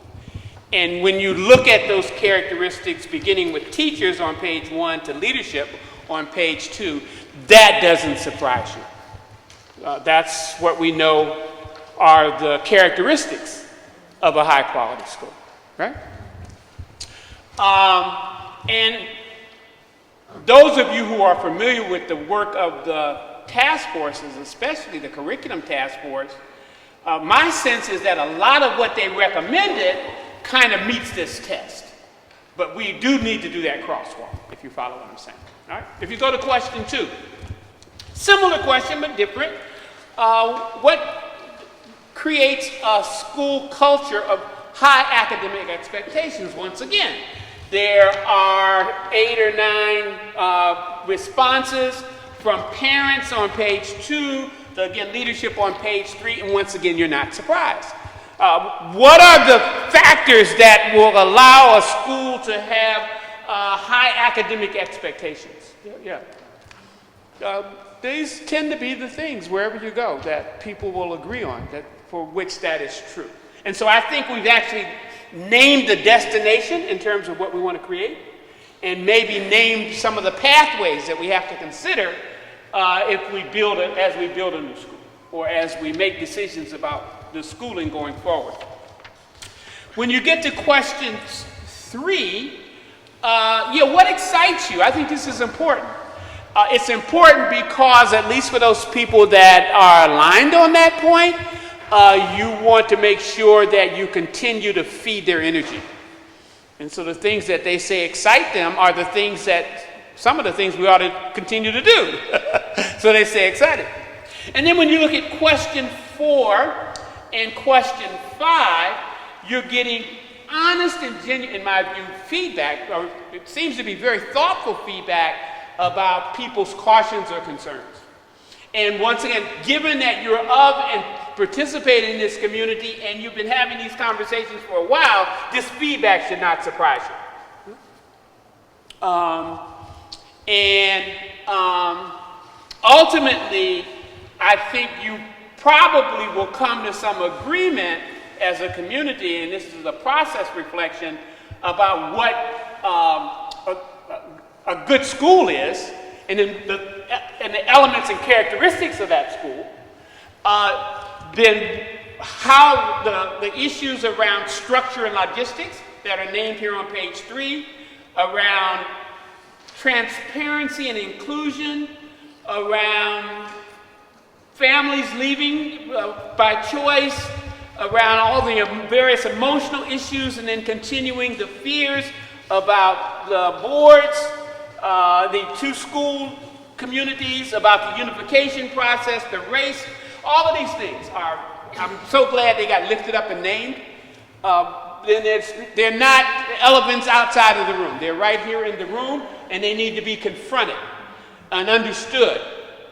And when you look at those characteristics, beginning with teachers on page 1 to leadership on page 2, that doesn't surprise you. That's what we know are the characteristics of a high-quality school, right? And those of you who are familiar with the work of the task forces, especially the curriculum task force, my sense is that a lot of what they recommended kind of meets this test. But we do need to do that crosswalk, if you follow what I'm saying. All right? If you go to question 2, similar question but different. What creates a school culture of high academic expectations? Once again, there are 8 or 9 responses from parents on page 2, again, leadership on page 3, and once again, you're not surprised. What are the factors that will allow a school to have high academic expectations? Yeah. these tend to be the things wherever you go that people will agree on, that for which that is true. And so I think we've actually named the destination in terms of what we want to create, and maybe named some of the pathways that we have to consider if we build it as we build a new school, or as we make decisions about the schooling going forward. When you get to question 3, what excites you? I think this is important. It's important because, at least for those people that are aligned on that point, you want to make sure that you continue to feed their energy. And so the things that they say excite them are the things that, some of the things we ought to continue to do. So they stay excited. And then when you look at question 4 and question 5, you're getting honest and genuine, in my view, feedback, or it seems to be very thoughtful feedback about people's cautions or concerns. And once again, given that you're of and participate in this community and you've been having these conversations for a while, this feedback should not surprise you. Ultimately, I think you probably will come to some agreement as a community, and this is a process reflection, about what a good school is, and then the elements and characteristics of that school, then how the issues around structure and logistics that are named here on page 3, around transparency and inclusion, around families leaving by choice, around all the various emotional issues, and then continuing the fears about the boards, the 2 school communities, about the unification process, the race. All of these things are, I'm so glad they got lifted up and named. They're not elephants outside of the room. They're right here in the room, and they need to be confronted and understood.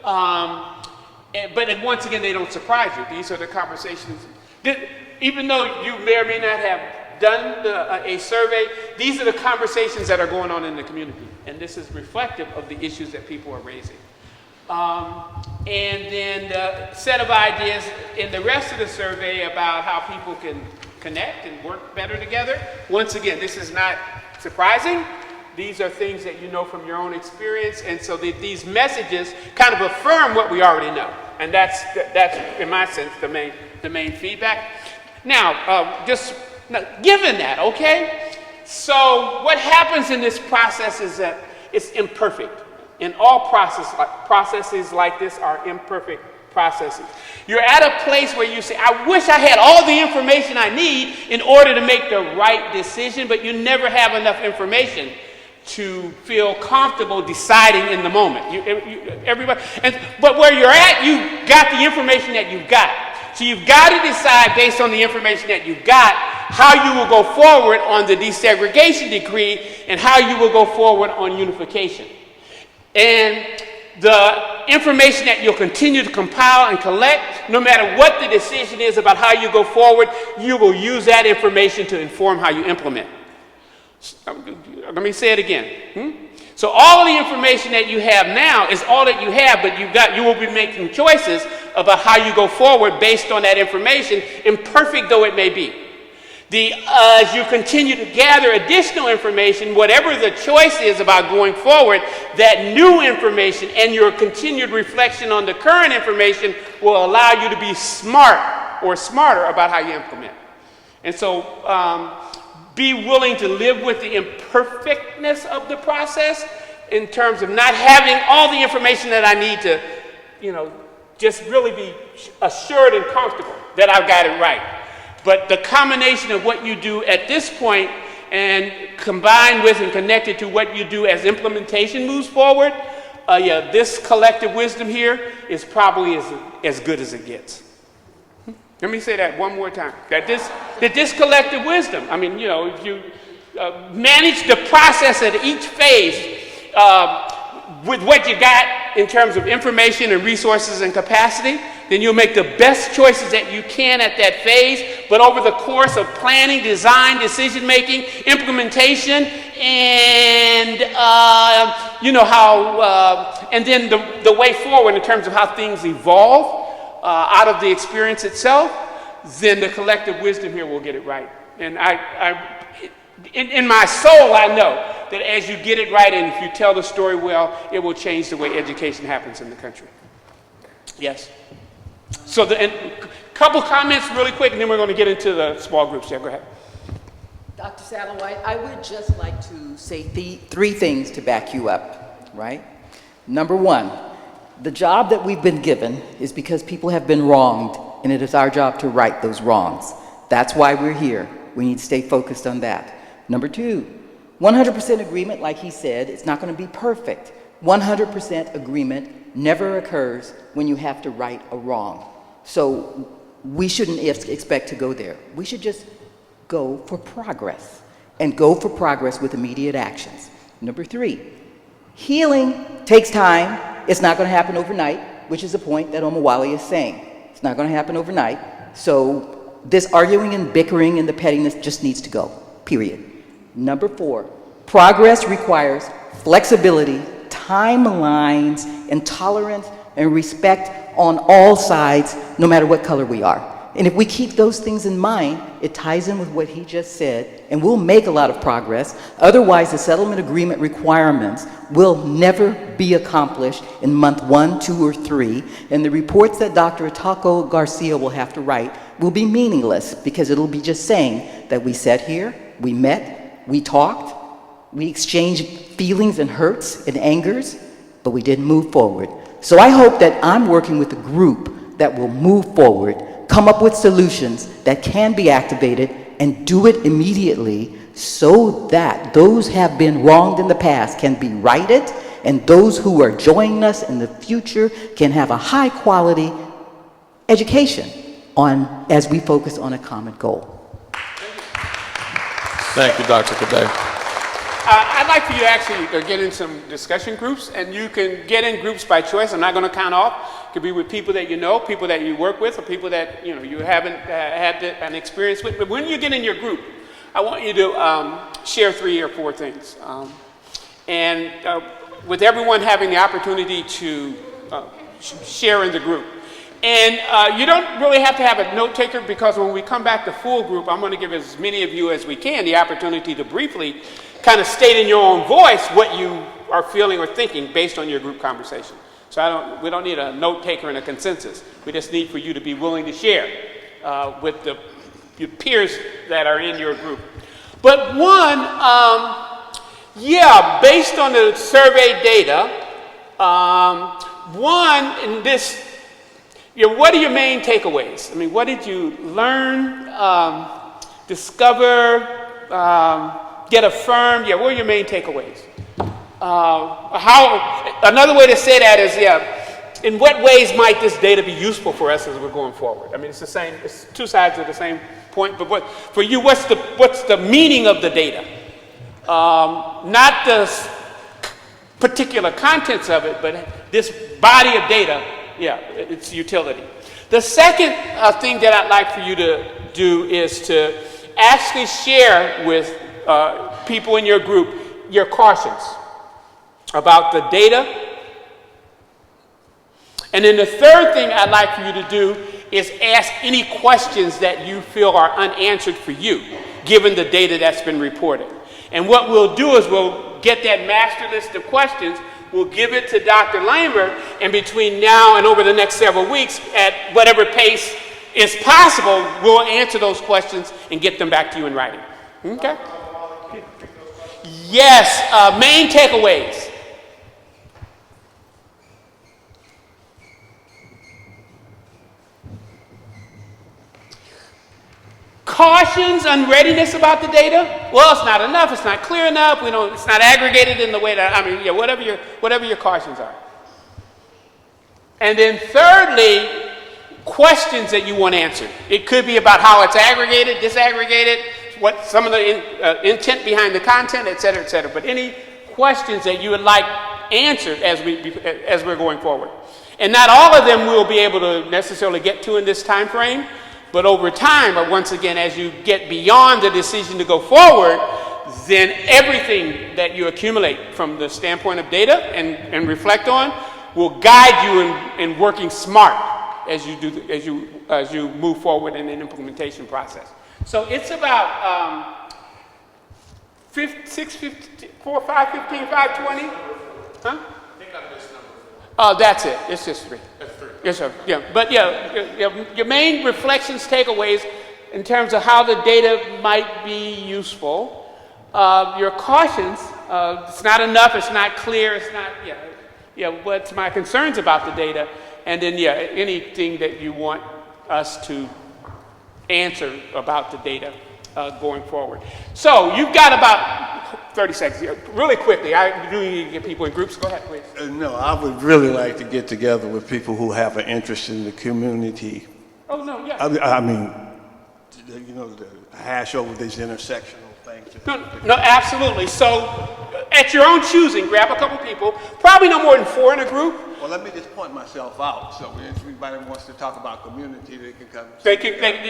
But once again, they don't surprise you. These are the conversations. Even though you may or may not have done a survey, these are the conversations that are going on in the community. And this is reflective of the issues that people are raising. And then the set of ideas in the rest of the survey about how people can connect and work better together. Once again, this is not surprising. These are things that you know from your own experience. And so these messages kind of affirm what we already know. And that's in my sense, the main feedback. Now, given that, okay? So what happens in this process is that it's imperfect. And all processes like this are imperfect processes. You're at a place where you say, I wish I had all the information I need in order to make the right decision, but you never have enough information to feel comfortable deciding in the moment. But where you're at, you got the information that you've got. So you've got to decide based on the information that you've got how you will go forward on the desegregation decree and how you will go forward on unification. And the information that you'll continue to compile and collect, no matter what the decision is about how you go forward, you will use that information to inform how you implement. Let me say it again. So all of the information that you have now is all that you have, but you will be making choices about how you go forward based on that information, imperfect though it may be. As you continue to gather additional information, whatever the choice is about going forward, that new information and your continued reflection on the current information will allow you to be smart or smarter about how you implement. And so be willing to live with the imperfectness of the process in terms of not having all the information that I need to, just really be assured and comfortable that I've got it right. But the combination of what you do at this point and combined with and connected to what you do as implementation moves forward, this collective wisdom here is probably as good as it gets. Let me say that one more time. That this collective wisdom, if you manage the process at each phase with what you got in terms of information and resources and capacity, then you'll make the best choices that you can at that phase. But over the course of planning, design, decision-making, implementation, and you know how, and then the way forward in terms of how things evolve out of the experience itself, then the collective wisdom here will get it right. And in my soul, I know that as you get it right and if you tell the story well, it will change the way education happens in the country. Yes. So a couple comments really quick, and then we're going to get into the small groups. Yeah, go ahead.
Dr. Satterwhite, I would just like to say three things to back you up, right? Number one, the job that we've been given is because people have been wronged, and it is our job to right those wrongs. That's why we're here. We need to stay focused on that. Number two, 100% agreement, like he said, it's not going to be perfect. 100% agreement never occurs when you have to right a wrong. So we shouldn't expect to go there. We should just go for progress, and go for progress with immediate actions. Number three, healing takes time. It's not going to happen overnight, which is the point that Omawale is saying. It's not going to happen overnight. So this arguing and bickering and the pettiness just needs to go, period. Number four, progress requires flexibility, timelines, and tolerance and respect on all sides, no matter what color we are. And if we keep those things in mind, it ties in with what he just said, and we'll make a lot of progress. Otherwise, the settlement agreement requirements will never be accomplished in month 1, 2, or 3, and the reports that Dr. Ataco Garcia will have to write will be meaningless because it'll be just saying that we sat here, we met, we talked, we exchanged feelings and hurts and angers, but we didn't move forward. So I hope that I'm working with a group that will move forward, come up with solutions that can be activated, and do it immediately so that those who have been wronged in the past can be righted, and those who are joining us in the future can have a high quality education as we focus on a common goal.
Thank you, Dr. Cadet.
I'd like for you to actually get in some discussion groups, and you can get in groups by choice. I'm not going to count off. It could be with people that you know, people that you work with, or people that you haven't had an experience with. But when you get in your group, I want you to share 3 or 4 things. With everyone having the opportunity to share in the group. And you don't really have to have a note taker, because when we come back to full group, I'm going to give as many of you as we can the opportunity to briefly kind of state in your own voice what you are feeling or thinking based on your group conversation. So we don't need a note taker and a consensus. We just need for you to be willing to share with your peers that are in your group. But one, based on the survey data, in this, what are your main takeaways? I mean, what did you learn, discover, get affirmed? What are your main takeaways? Another way to say that is, in what ways might this data be useful for us as we're going forward? I mean, it's the same, it's 2 sides of the same point, but for you, what's the meaning of the data? Not the particular contents of it, but this body of data, its utility. The second thing that I'd like for you to do is to actually share with people in your group your cautions about the data. And then the third thing I'd like for you to do is ask any questions that you feel are unanswered for you, given the data that's been reported. And what we'll do is we'll get that master list of questions, we'll give it to Dr. Lambert, and between now and over the next several weeks, at whatever pace is possible, we'll answer those questions and get them back to you in writing. Okay? Yes, main takeaways. Cautions, unreadiness about the data. Well, it's not enough. It's not clear enough. It's not aggregated in the way that, whatever your cautions are. And then thirdly, questions that you want answered. It could be about how it's aggregated, disaggregated, what some of the intent behind the content, et cetera, et cetera. But any questions that you would like answered as we're going forward. And not all of them we'll be able to necessarily get to in this time frame, but over time, or once again, as you get beyond the decision to go forward, then everything that you accumulate from the standpoint of data and reflect on will guide you in working smart as you move forward in an implementation process. So it's about 6:15, 4, 5:15, 5:20, huh? Oh, that's it. It's just 3. That's 3. Yes, sir. Yeah, but your main reflections, takeaways, in terms of how the data might be useful. Your cautions, it's not enough, it's not clear, it's not, what's my concerns about the data, and then, anything that you want us to answer about the data going forward. So, you've got about 30 seconds here. Really quickly, I do need to get people in groups. Go ahead, please.
No, I would really like to get together with people who have an interest in the community.
Oh, no, yeah.
I mean, to hash over these intersectional things.
No, absolutely. So, at your own choosing, grab a couple people, probably no more than 4 in a group.
Well, let me just point myself out. So, if anybody wants to talk about community, they can come.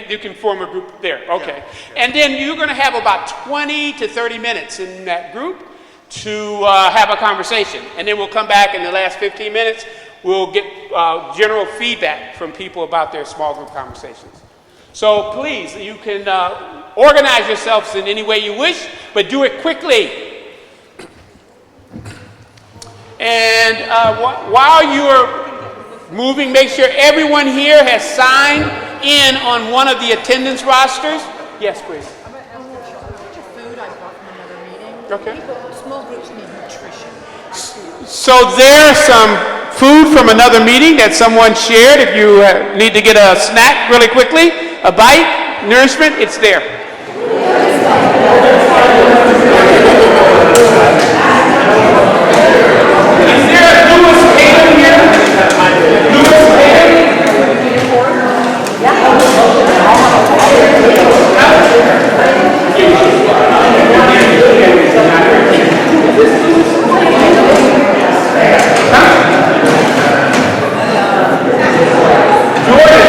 You can form a group there. Okay. Yeah. And then you're going to have about 20 to 30 minutes in that group to have a conversation. And then we'll come back in the last 15 minutes. We'll get general feedback from people about their small group conversations. So please, you can organize yourselves in any way you wish, but do it quickly. And while you're moving, make sure everyone here has signed in on one of the attendance rosters. Yes, please.
I'm going to ask you, how much food I brought from another meeting?
Okay.
Small groups need nutrition.
So there's some food from another meeting that someone shared. If you need to get a snack really quickly, a bite, nourishment, it's there. Is there a Lewis Tatum here? Lewis Tatum? Jordan,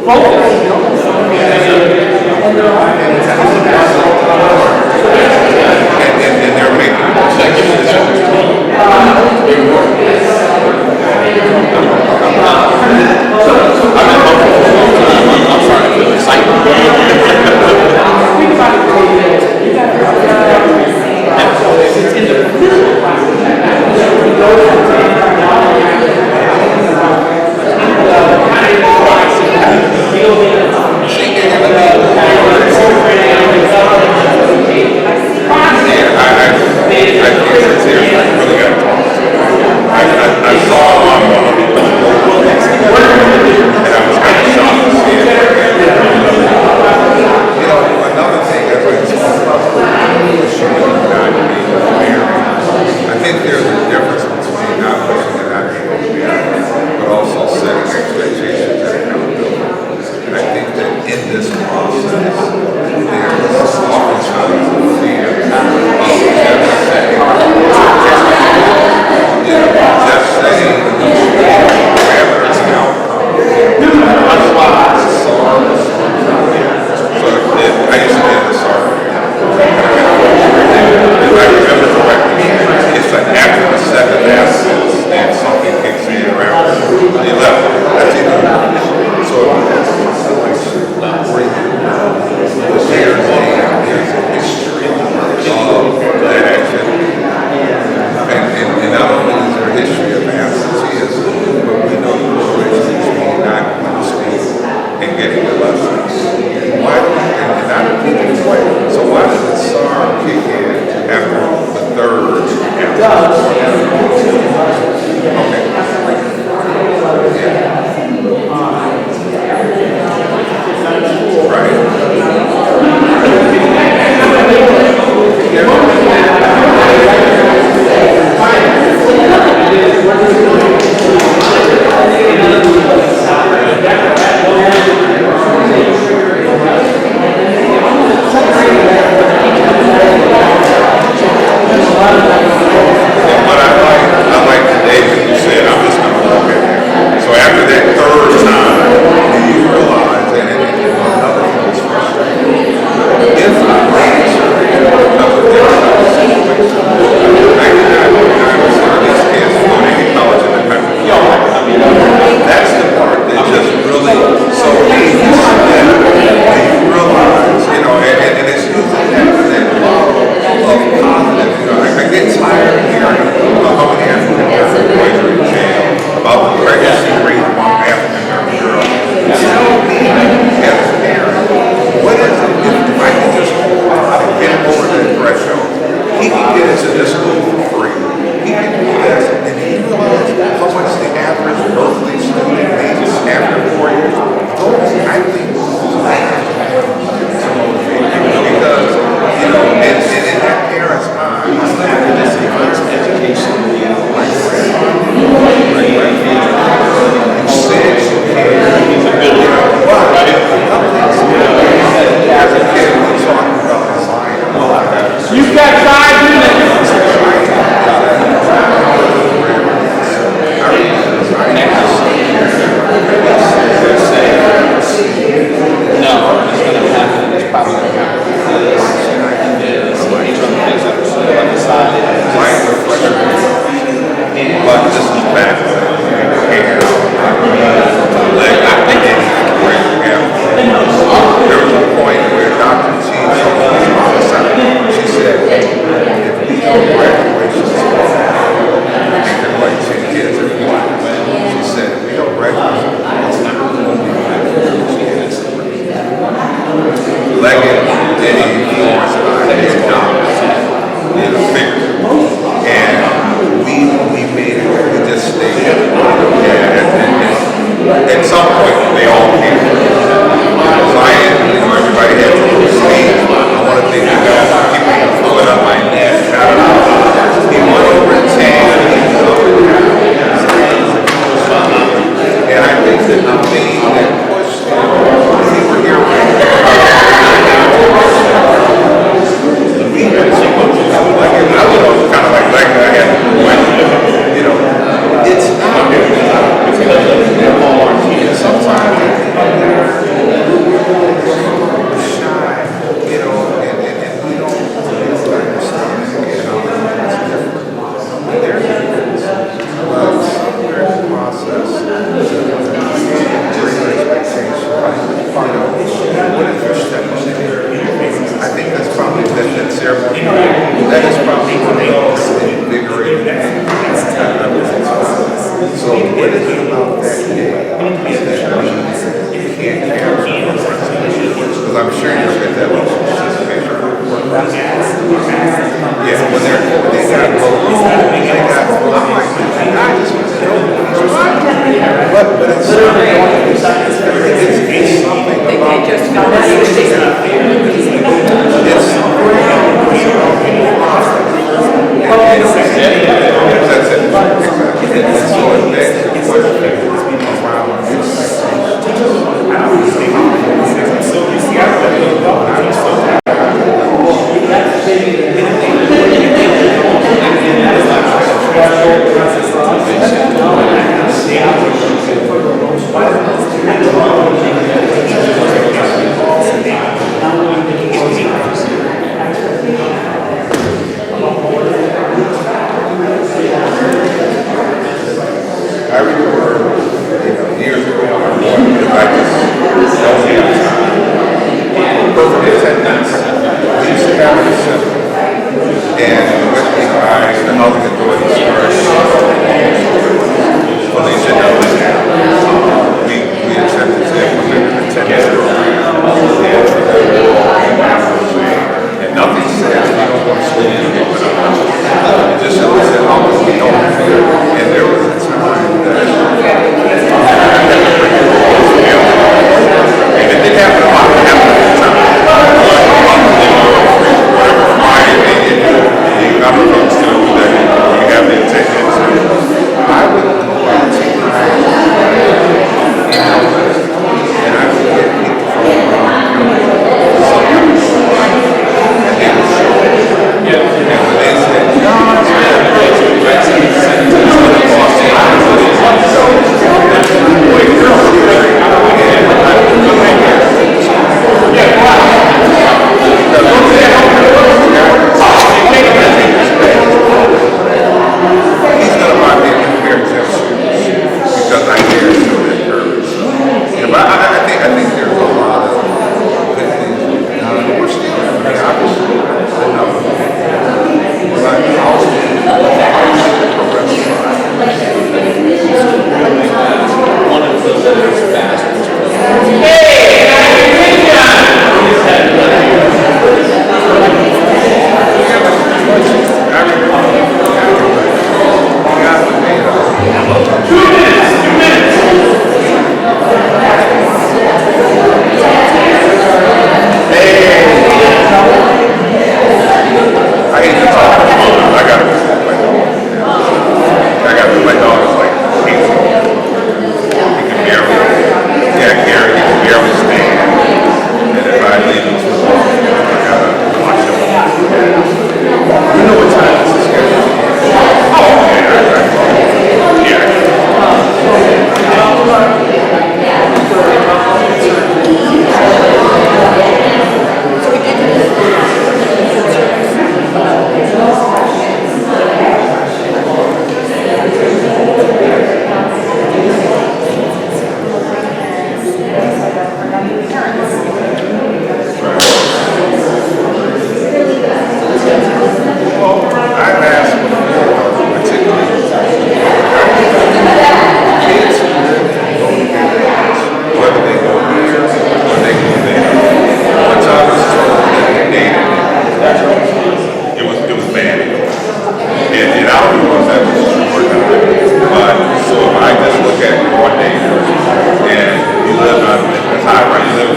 And they're making I saw on and I was kind of shocked to see it. You know, another thing that I think there's a difference between not pushing it out but also setting expectations and accountability. And I think that in this process, there's oftentimes a fear of just saying parameters and outcomes. That's why the SAR was so important. So I used to be in the SAR. If I remember correctly, it's like after the 7th absence, then something kicks in around the 11th. That's either. So there's a history of that activity. And not only is there a history of absenteeism, but we know the correlation between not going to school and getting the lessons. Why and not so why does the SAR kick in after the 3rd absence? Right.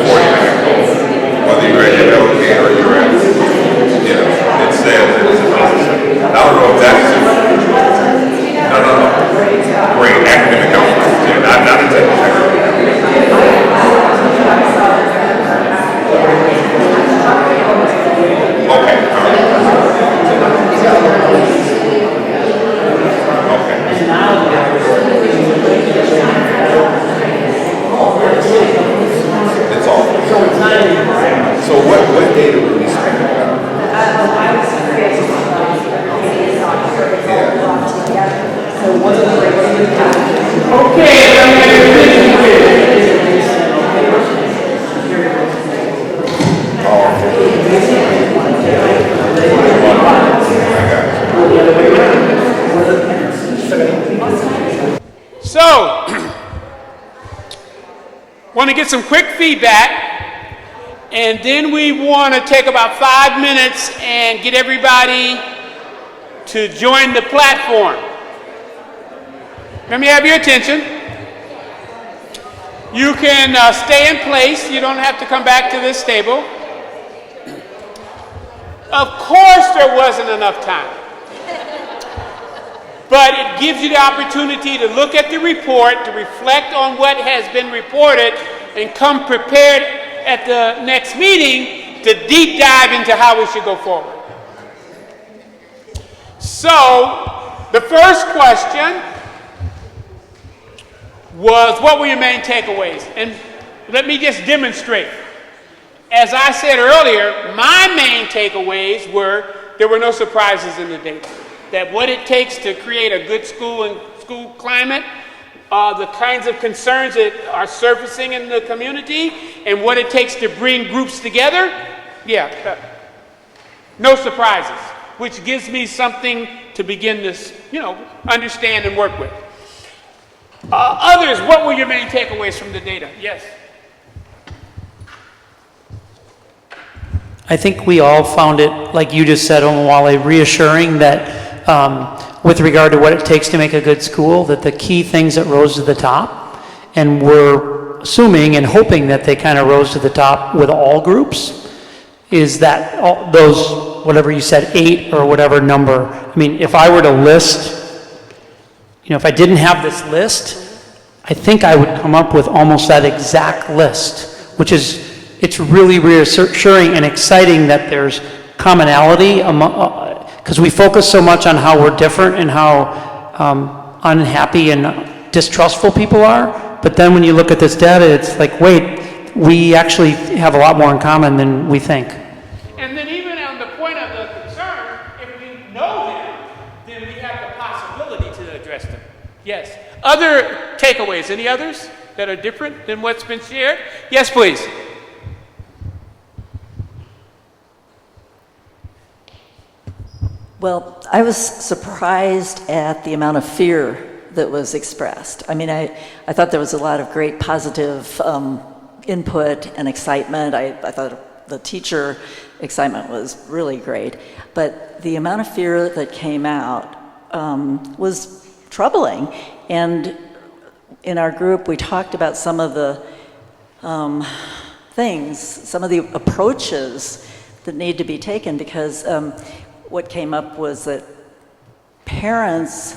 40-minute goal. Whether you're at MLK or you're at, it says that it's necessary. I don't know if that's great academic outcomes, not integrity. Okay, all right. It's all. So what data were we speaking about?
So, want to get some quick feedback, and then we want to take about 5 minutes and get everybody to join the platform. Let me have your attention. You can stay in place. You don't have to come back to this table. Of course there wasn't enough time. But it gives you the opportunity to look at the report, to reflect on what has been reported, and come prepared at the next meeting to deep dive into how we should go forward. So, the first question was, what were your main takeaways? And let me just demonstrate. As I said earlier, my main takeaways were there were no surprises in the data. That what it takes to create a good school and school climate, the kinds of concerns that are surfacing in the community, and what it takes to bring groups together, no surprises, which gives me something to begin this, understand and work with. Others, what were your main takeaways from the data? Yes.
I think we all found it, like you just said, Omawale, reassuring that with regard to what it takes to make a good school, that the key things that rose to the top, and we're assuming and hoping that they kind of rose to the top with all groups, is that all those, whatever you said, 8 or whatever number. I mean, if I were to list, if I didn't have this list, I think I would come up with almost that exact list, which is, it's really reassuring and exciting that there's commonality among, because we focus so much on how we're different and how unhappy and distrustful people are. But then when you look at this data, it's like, wait, we actually have a lot more in common than we think.
And then even on the point of the concern, if we know them, then we have the possibility to address them. Yes. Other takeaways, any others that are different than what's been shared? Yes, please.
Well, I was surprised at the amount of fear that was expressed. I mean, I thought there was a lot of great positive input and excitement. I thought the teacher excitement was really great. But the amount of fear that came out was troubling. And in our group, we talked about some of the things, some of the approaches that need to be taken, because what came up was that parents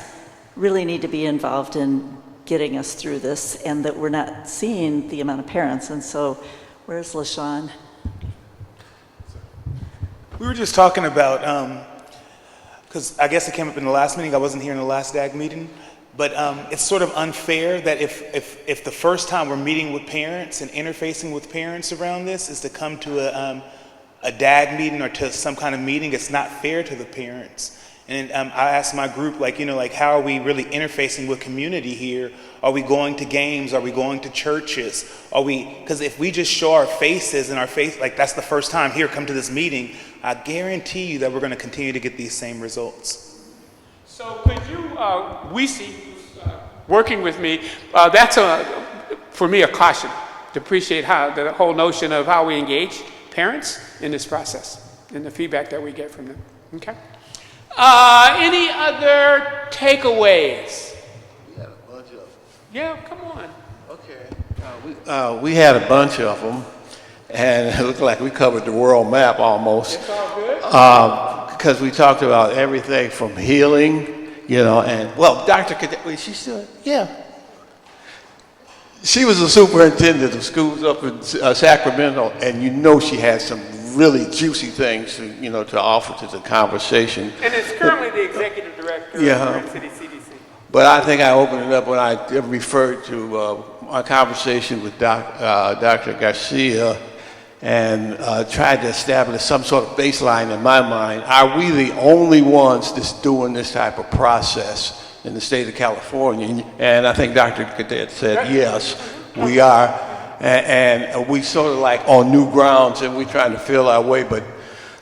really need to be involved in getting us through this, and that we're not seeing the amount of parents. And so, where's LaShawn?
We were just talking about, because I guess it came up in the last meeting, I wasn't here in the last DAG meeting, but it's sort of unfair that if the first time we're meeting with parents and interfacing with parents around this is to come to a DAG meeting or to some kind of meeting, it's not fair to the parents. And I asked my group, how are we really interfacing with community here? Are we going to games? Are we going to churches? Because if we just show our faces and our face, like that's the first time here, come to this meeting, I guarantee you that we're going to continue to get these same results.
So could you, Weesey, who's working with me, that's for me a caution to appreciate how the whole notion of how we engage parents in this process and the feedback that we get from them. Okay. Any other takeaways?
We had a bunch of them.
Yeah, come on.
Okay. We had a bunch of them.
and it looked like we covered the world map almost.
It's all good.
Because we talked about everything from healing, you know, and, well, Dr. Cadet, wait, she still, yeah. She was the superintendent of schools up in Sacramento, and you know she had some really juicy things to, you know, to offer to the conversation.
And it's currently the executive director
Yeah.
of Green City CDC.
But I think I opened it up when I referred to my conversation with Dr. Garcia and tried to establish some sort of baseline in my mind. Are we the only ones that's doing this type of process in the state of California? And I think Dr. Cadet said, yes, we are. And we sort of like on new grounds, and we're trying to feel our way. But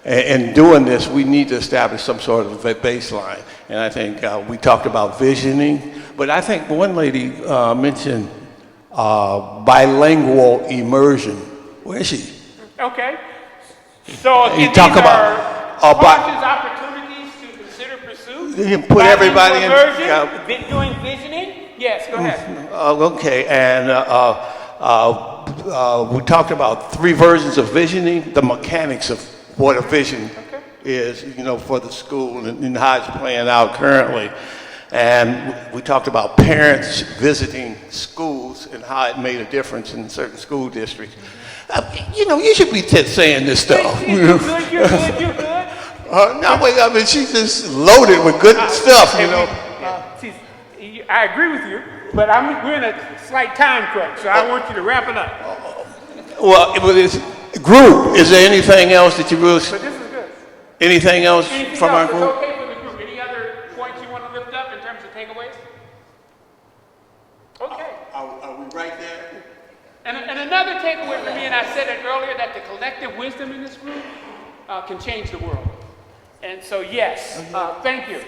in doing this, we need to establish some sort of a baseline. And I think we talked about visioning. But I think one lady mentioned bilingual immersion. Where is she?
Okay. So again,
You talk
these
about
cautious opportunities to consider pursue.
You can put everybody in.
Doing visioning. Yes, go ahead.
Okay, and we talked about 3 versions of visioning, the mechanics of what a vision is, you know, for the school and how it's playing out currently. And we talked about parents visiting schools and how it made a difference in certain school districts. You know, you should be saying this stuff.
You're good.
No, wait, I mean, she's just loaded with good stuff, you know.
I agree with you, but we're in a slight time crunch, so I want you to wrap it up.
Well, this group, is there anything else that you really...
But this is good.
Anything else from our
It's
group?
okay for the group. Any other points you want to lift up in terms of takeaways? Okay.
Are we right there?
And another takeaway for me, and I said it earlier, that the collective wisdom in this group can change the world. And so, yes, thank you.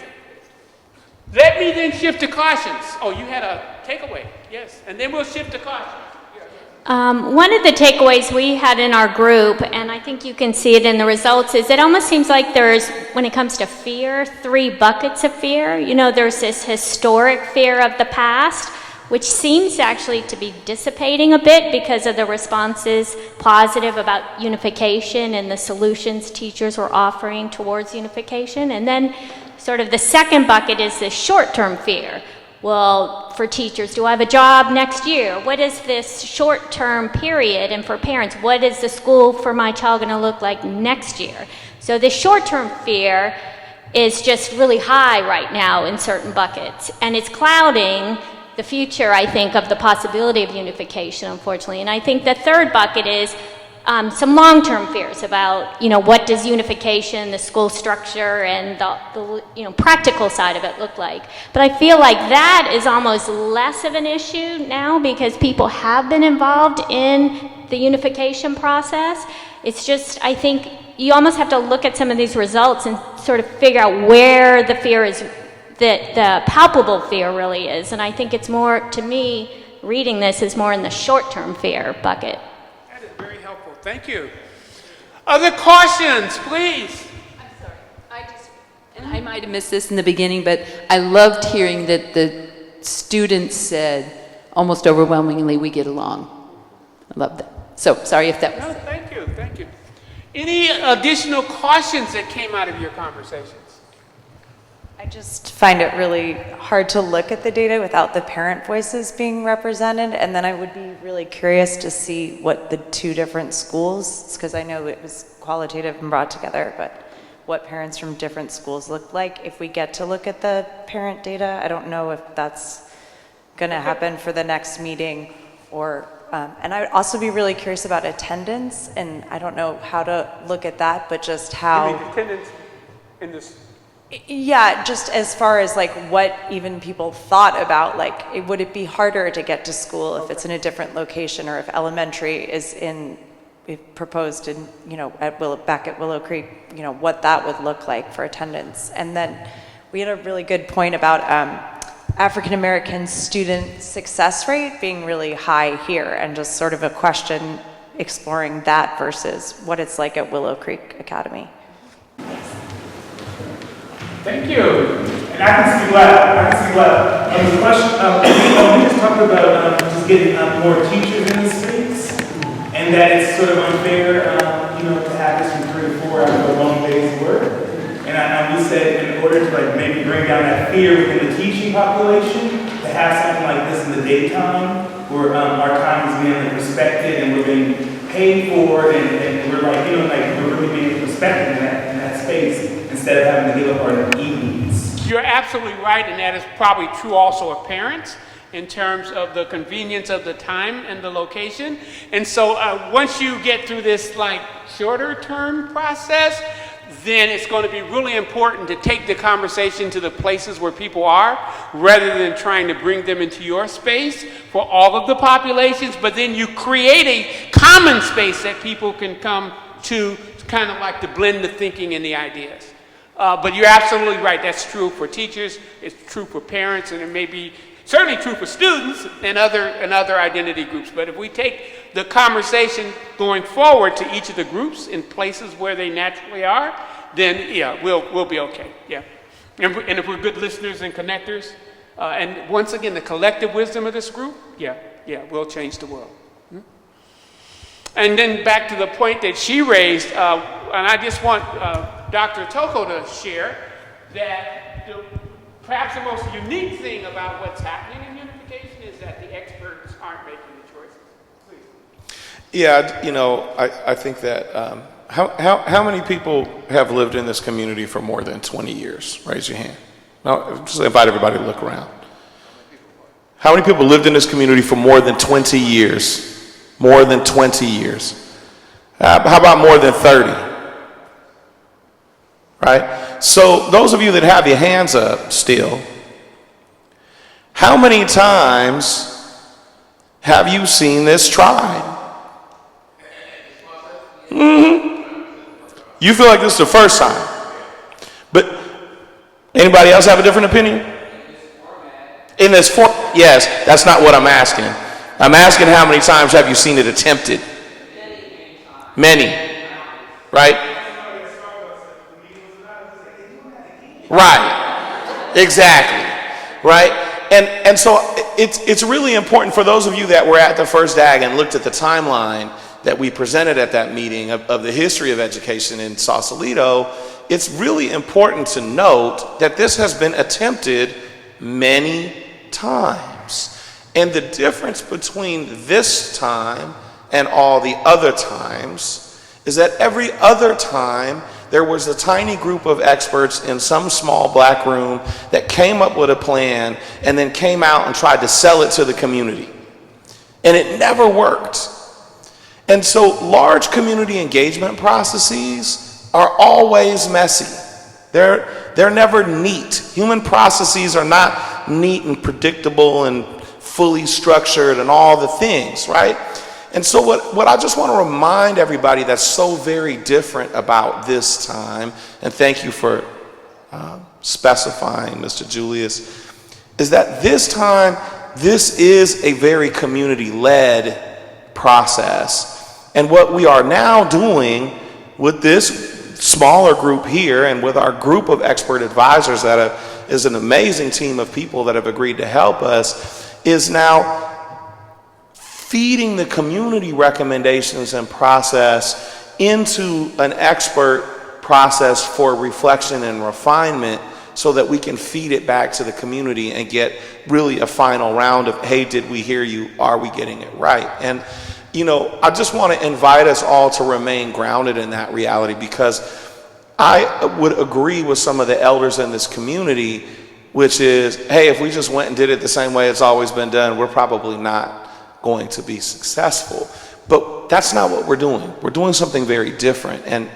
Let me then shift to cautions. Oh, you had a takeaway. Yes. And then we'll shift to cautions.
One of the takeaways we had in our group, and I think you can see it in the results, is it almost seems like there's, when it comes to fear, 3 buckets of fear. You know, there's this historic fear of the past, which seems actually to be dissipating a bit because of the responses positive about unification and the solutions teachers were offering towards unification. And then sort of the second bucket is this short-term fear. Well, for teachers, do I have a job next year? What is this short-term period? And for parents, what is the school for my child going to look like next year? So the short-term fear is just really high right now in certain buckets. And it's clouding the future, I think, of the possibility of unification, unfortunately. And I think the third bucket is some long-term fears about, you know, what does unification, the school structure, and the you know, practical side of it look like. But I feel like that is almost less of an issue now because people have been involved in the unification process. It's just, I think, you almost have to look at some of these results and sort of figure out where the fear is, that the palpable fear really is. And I think it's more, to me, reading this is more in the short-term fear bucket.
That is very helpful. Thank you. Other cautions, please.
I'm sorry. And I might have missed this in the beginning, but I loved hearing that the students said almost overwhelmingly we get along. I love that. So sorry if that was...
No, thank you. Thank you. Any additional cautions that came out of your conversations?
I just find it really hard to look at the data without the parent voices being represented, and then I would be really curious to see what the 2 different schools, because I know it was qualitative and brought together, but what parents from different schools look like. If we get to look at the parent data, I don't know if that's going to happen for the next meeting, or and I would also be really curious about attendance, and I don't know how to look at that, but just how...
You mean attendance in this...
Yeah, just as far as like what even people thought about, like would it be harder to get to school if it's in a different location, or if elementary is proposed in, you know, back at Willow Creek, you know, what that would look like for attendance. And then we had a really good point about African American student success rate being really high here, and just sort of a question exploring that versus what it's like at Willow Creek Academy.
Thank you.
And I can see why. The question, we just talked about just getting more teachers in the space. And and that it's sort of unfair, to have this from 3 to 4 after a long day's work. And we said in order to like maybe bring down that fear within the teaching population, to have something like this in the daytime, where our time is being respected and we're being paid for, and we're like, we're really being respected in that space instead of having to give up our evenings.
You're absolutely right, and that is probably true also of parents in terms of the convenience of the time and the location. And so once you get through this like shorter term process, then it's going to be really important to take the conversation to the places where people are rather than trying to bring them into your space for all of the populations, but then you create a common space that people can come to kind of like to blend the thinking and the ideas. But you're absolutely right. That's true for teachers, it's true for parents, and it may be certainly true for students and other identity groups. But if we take the conversation going forward to each of the groups in places where they naturally are, then yeah, we'll be okay. Yeah, and if we're good listeners and connectors, and once again the collective wisdom of this group, yeah, we'll change the world. And then back to the point that she raised, and I just want Dr. Toko to share that perhaps the most unique thing about what's happening in unification is that the experts aren't making the choices. Please.
Yeah, I think that how many people have lived in this community for more than 20 years? Raise your hand. Now, just invite everybody to look around. How many people lived in this community for more than 20 years? More than 20 years. How about more than 30? Right? So those of you that have your hands up still, how many times have you seen this tried? You feel like this is the first time. But anybody else have a different opinion? In this form? Yes, that's not what I'm asking. I'm asking how many times have you seen it attempted? Many. Right? Right. Exactly. Right? And so it's really important for those of you that were at the first DAG and looked at the timeline that we presented at that meeting of the history of education in Sausalito. It's really important to note that this has been attempted many times. And the difference between this time and all the other times is that every other time there was a tiny group of experts in some small black room that came up with a plan and then came out and tried to sell it to the community. And it never worked. And so large community engagement processes are always messy. They're never neat. Human processes are not neat and predictable and fully structured and all the things, right? And so what I just want to remind everybody that's so very different about this time, and thank you for specifying, Mr. Julius, is that this time, this is a very community-led process. And what we are now doing with this smaller group here and with our group of expert advisors that is an amazing team of people that have agreed to help us is now feeding the community recommendations and process into an expert process for reflection and refinement so that we can feed it back to the community and get really a final round of, hey, did we hear you? Are we getting it right? And I just want to invite us all to remain grounded in that reality, because I would agree with some of the elders in this community, which is, hey, if we just went and did it the same way it's always been done, we're probably not going to be successful. But that's not what we're doing. We're doing something very different. And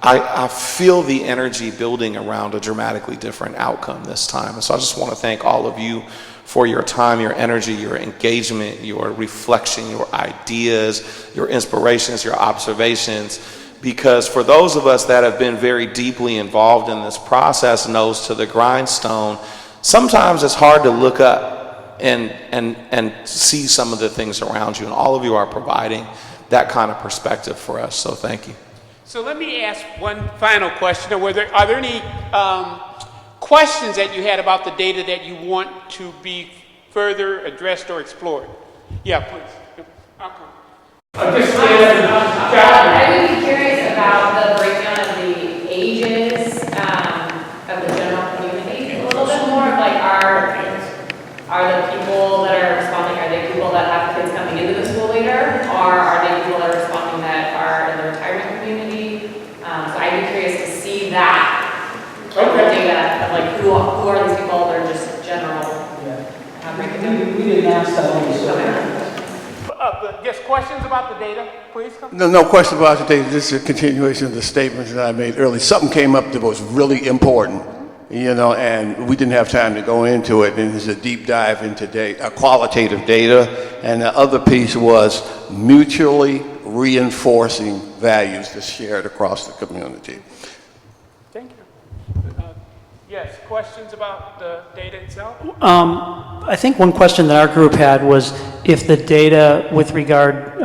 I feel the energy building around a dramatically different outcome this time. And so I just want to thank all of you for your time, your energy, your engagement, your reflection, your ideas, your inspirations, your observations. Because for those of us that have been very deeply involved in this process, nose to the grindstone, sometimes it's hard to look up and see some of the things around you. And all of you are providing that kind of perspective for us. So thank you.
So let me ask one final question. Are there any questions that you had about the data that you want to be further addressed or explored? Yeah, please. I'll come. Just stand up and
I would be curious about the breakdown of the ages of the general community. A little bit more of like, are the people that are responding, are they people that have kids coming into the school later? Or are they people that are responding that are in the retirement community? So I'd be curious to see that. Data of like who are these people that are just general.
We didn't ask that on the survey.
Just questions about the data, please?
No question about the data. This is a continuation of the statements that I made earlier. Something came up that was really important, and we didn't have time to go into it. And it's a deep dive into data, qualitative data. And the other piece was mutually reinforcing values that's shared across the community.
Thank you. Yes, questions about the data itself?
I think one question that our group had was if the data with regard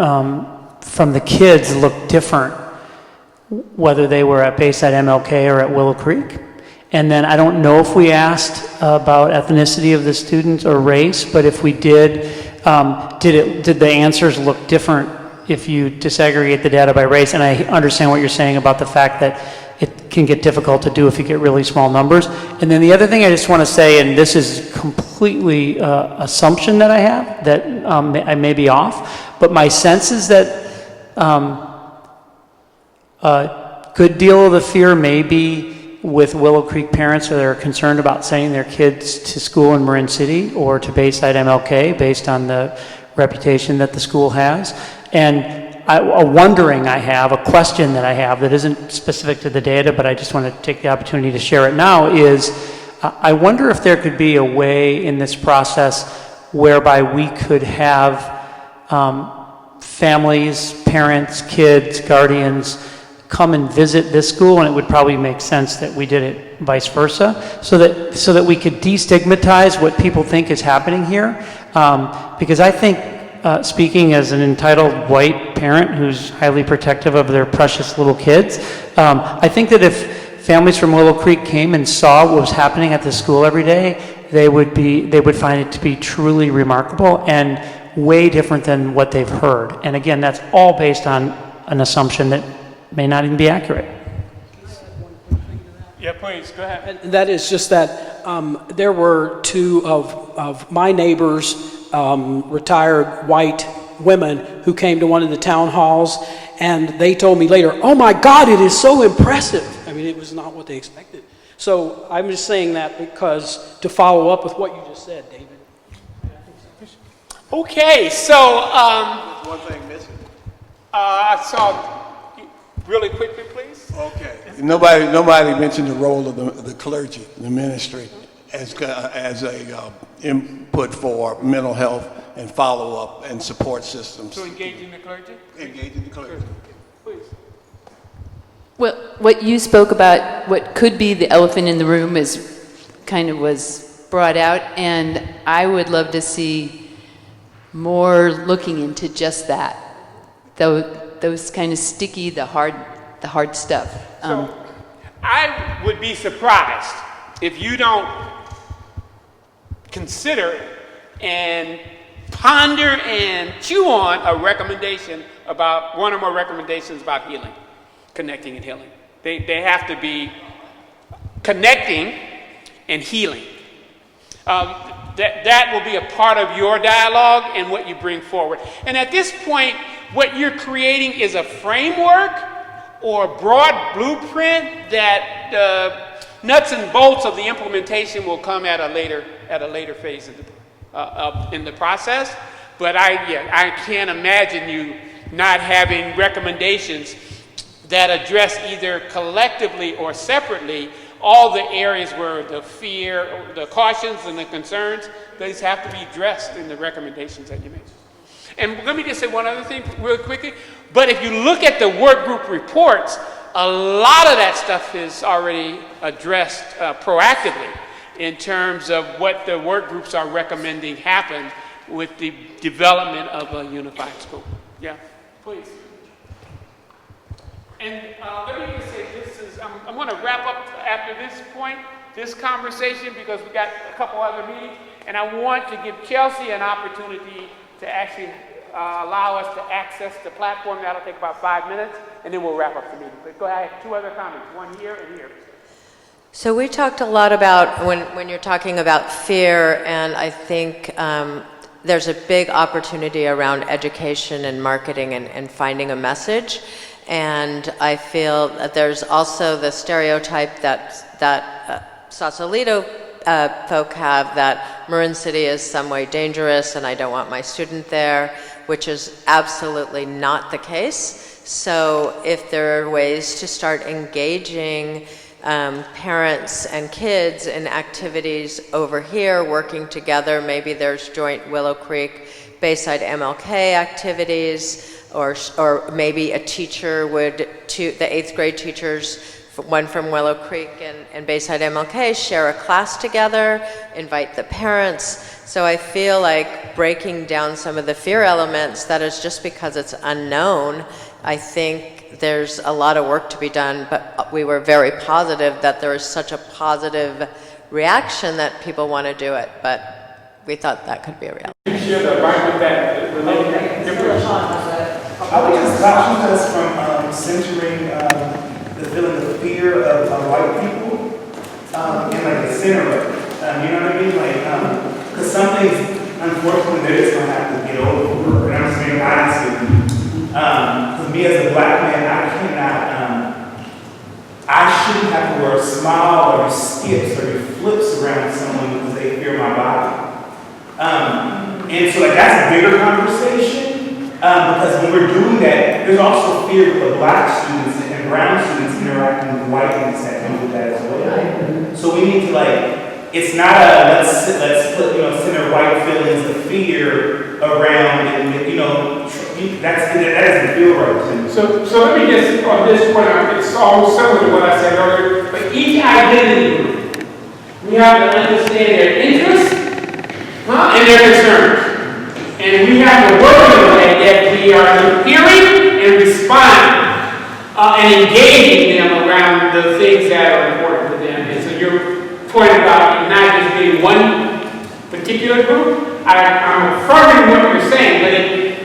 from the kids looked different, whether they were at Bayside MLK or at Willow Creek. And then I don't know if we asked about ethnicity of the students or race, but if we did the answers look different if you disaggregate the data by race? And I understand what you're saying about the fact that it can get difficult to do if you get really small numbers. And then the other thing I just want to say, and this is completely assumption that I have, that I may be off, but my sense is that a good deal of the fear may be with Willow Creek parents that are concerned about sending their kids to school in Marin City or to Bayside MLK based on the reputation that the school has. And a wondering I have, a question that I have that isn't specific to the data, but I just want to take the opportunity to share it now is, I wonder if there could be a way in this process whereby we could have families, parents, kids, guardians come and visit this school, and it would probably make sense that we did it vice versa, so that we could destigmatize what people think is happening here, because I think, speaking as an entitled white parent who's highly protective of their precious little kids, I think that if families from Willow Creek came and saw what was happening at the school every day, they would find it to be truly remarkable and way different than what they've heard. And again, that's all based on an assumption that may not even be accurate.
Yeah, please, go ahead.
And that is just that there were two of my neighbors, retired white women, who came to one of the town halls, and they told me later, "Oh my God, it is so impressive." I mean, it was not what they expected. So I'm just saying that because to follow up with what you just said, David.
Okay, so
There's one thing missing.
I saw. Really quickly, please.
Okay. Nobody mentioned the role of the clergy, the ministry, as a input for mental health and follow-up and support systems.
So engaging the clergy?
Engaging the clergy.
Please.
Well, what you spoke about, what could be the elephant in the room, is kind of was brought out, and I would love to see more looking into just that. Those kind of sticky, the hard stuff.
So I would be surprised if you don't consider and ponder and chew on a recommendation about one or more recommendations about healing, connecting and healing. They have to be connecting and healing. That will be a part of your dialogue and what you bring forward. And at this point, what you're creating is a framework or broad blueprint that the nuts and bolts of the implementation will come at a later phase in the process. But I can't imagine you not having recommendations that address either collectively or separately all the areas where the fear, the cautions and the concerns, these have to be addressed in the recommendations that you make. And let me just say one other thing real quickly. But if you look at the work group reports, a lot of that stuff is already addressed proactively in terms of what the work groups are recommending happen with the development of a unified school. Yeah, please. And let me just say, I'm going to wrap up after this point, this conversation, because we got a couple other meetings, and I want to give Chelsea an opportunity to actually allow us to access the platform. That'll take about 5 minutes, and then we'll wrap up the meeting. But go ahead, 2 other comments, one here and here.
So we talked a lot about, when you're talking about fear, and I think there's a big opportunity around education and marketing and finding a message. And I feel that there's also the stereotype that Sausalito folk have, that Marin City is some way dangerous and I don't want my student there, which is absolutely not the case. So if there are ways to start engaging parents and kids in activities over here, working together, maybe there's joint Willow Creek Bayside MLK activities, or maybe a teacher would, the 8th grade teachers, one from Willow Creek and Bayside MLK, share a class together, invite the parents. So I feel like breaking down some of the fear elements, that is just because it's unknown. I think there's a lot of work to be done, but we were very positive that there was such a positive reaction that people want to do it, but we thought that could be a reality.
You share the right with that related difference.
I would just caution us from centering the feeling of fear of white people in like the center of it. You know what I mean? Like, because some things, unfortunately, they're just gonna have to get over. And I'm just being honest with you. Because me as a black man, I shouldn't have to wear a smile or skips or flips around someone because they fear my body. And so like that's a bigger conversation. Because when we're doing that, there's also fear with the black students and brown students interacting with whiteness that comes with that as well. So we need to it's not a let's put center white feelings of fear around and that doesn't feel right to me.
So let me just on this point, it's almost similar to what I said earlier. But each identity group, we have to understand their interests and their concerns. And we have to work in a way that we are hearing and responding and engaging them around the things that are important to them. And so your point about not just being one particular group, I'm affirming what you're saying,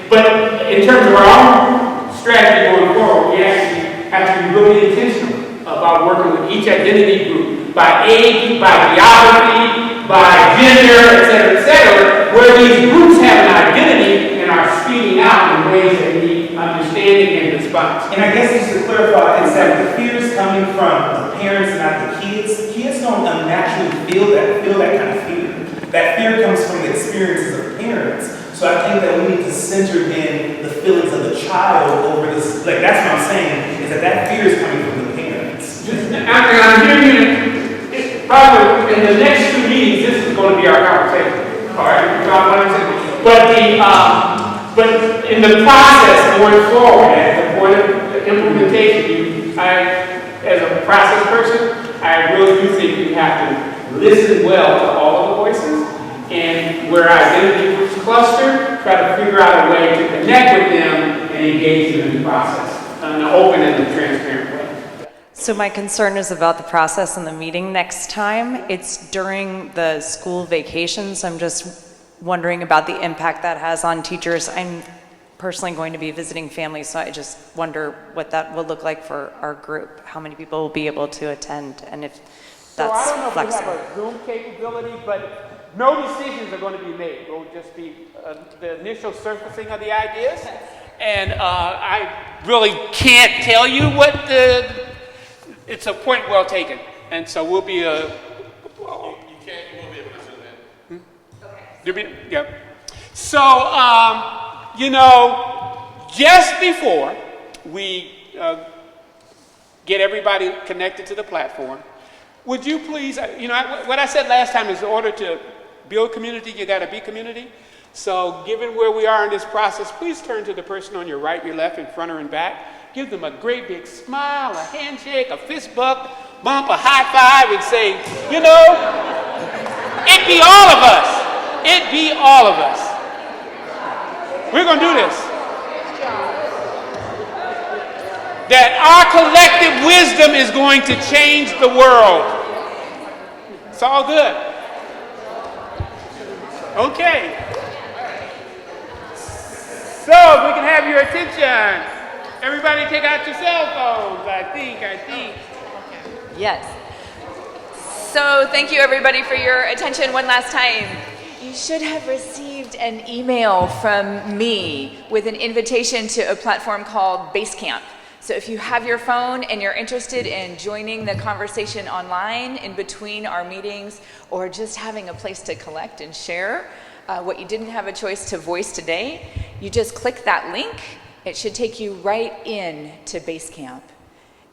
but in terms of our own strategy going forward, we actually have to be really intentional about working with each identity group by age, by geography, by gender, et cetera, where these groups have an identity and are speaking out in ways that need understanding and response.
And I guess just to clarify, is that the fear is coming from the parents, not the kids. The kids don't naturally feel that kind of fear. That fear comes from the experiences of parents. So I think that we need to center in the feelings of the child over this. That's what I'm saying, is that fear is coming from the parents.
I'm hearing you, probably in the next 2 meetings, this is going to be our conversation. All right, but in the process going forward, at the point of implementation, as a process person, I really do think we have to listen well to all of the voices, and where identity groups cluster, try to figure out a way to connect with them and engage them in the process in an open and transparent way.
So my concern is about the process and the meeting next time. It's during the school vacations. I'm just wondering about the impact that has on teachers. I'm personally going to be visiting families, so I just wonder what that will look like for our group, how many people will be able to attend, and if that's
So I don't know
flexible.
if we have a Zoom capability, but no decisions are going to be made. It will just be the initial surfacing of the ideas. And I really can't tell you what it's a point well taken. And so we'll be you won't be able to zoom in. Yeah. So, just before we get everybody connected to the platform, would you please, what I said last time is in order to build community, you got to be community. So given where we are in this process, please turn to the person on your right, your left, in front or in back. Give them a great big smile, a handshake, a fist bump, a high five, and say, it be all of us. It be all of us. We're going to do this. That our collective wisdom is going to change the world. It's all good. Okay. So, if we can have your attention. Everybody take out your cell phones, I think.
Yes. So thank you everybody for your attention one last time. You should have received an email from me with an invitation to a platform called Basecamp. So if you have your phone and you're interested in joining the conversation online in between our meetings, or just having a place to collect and share what you didn't have a choice to voice today, you just click that link. It should take you right in to Basecamp.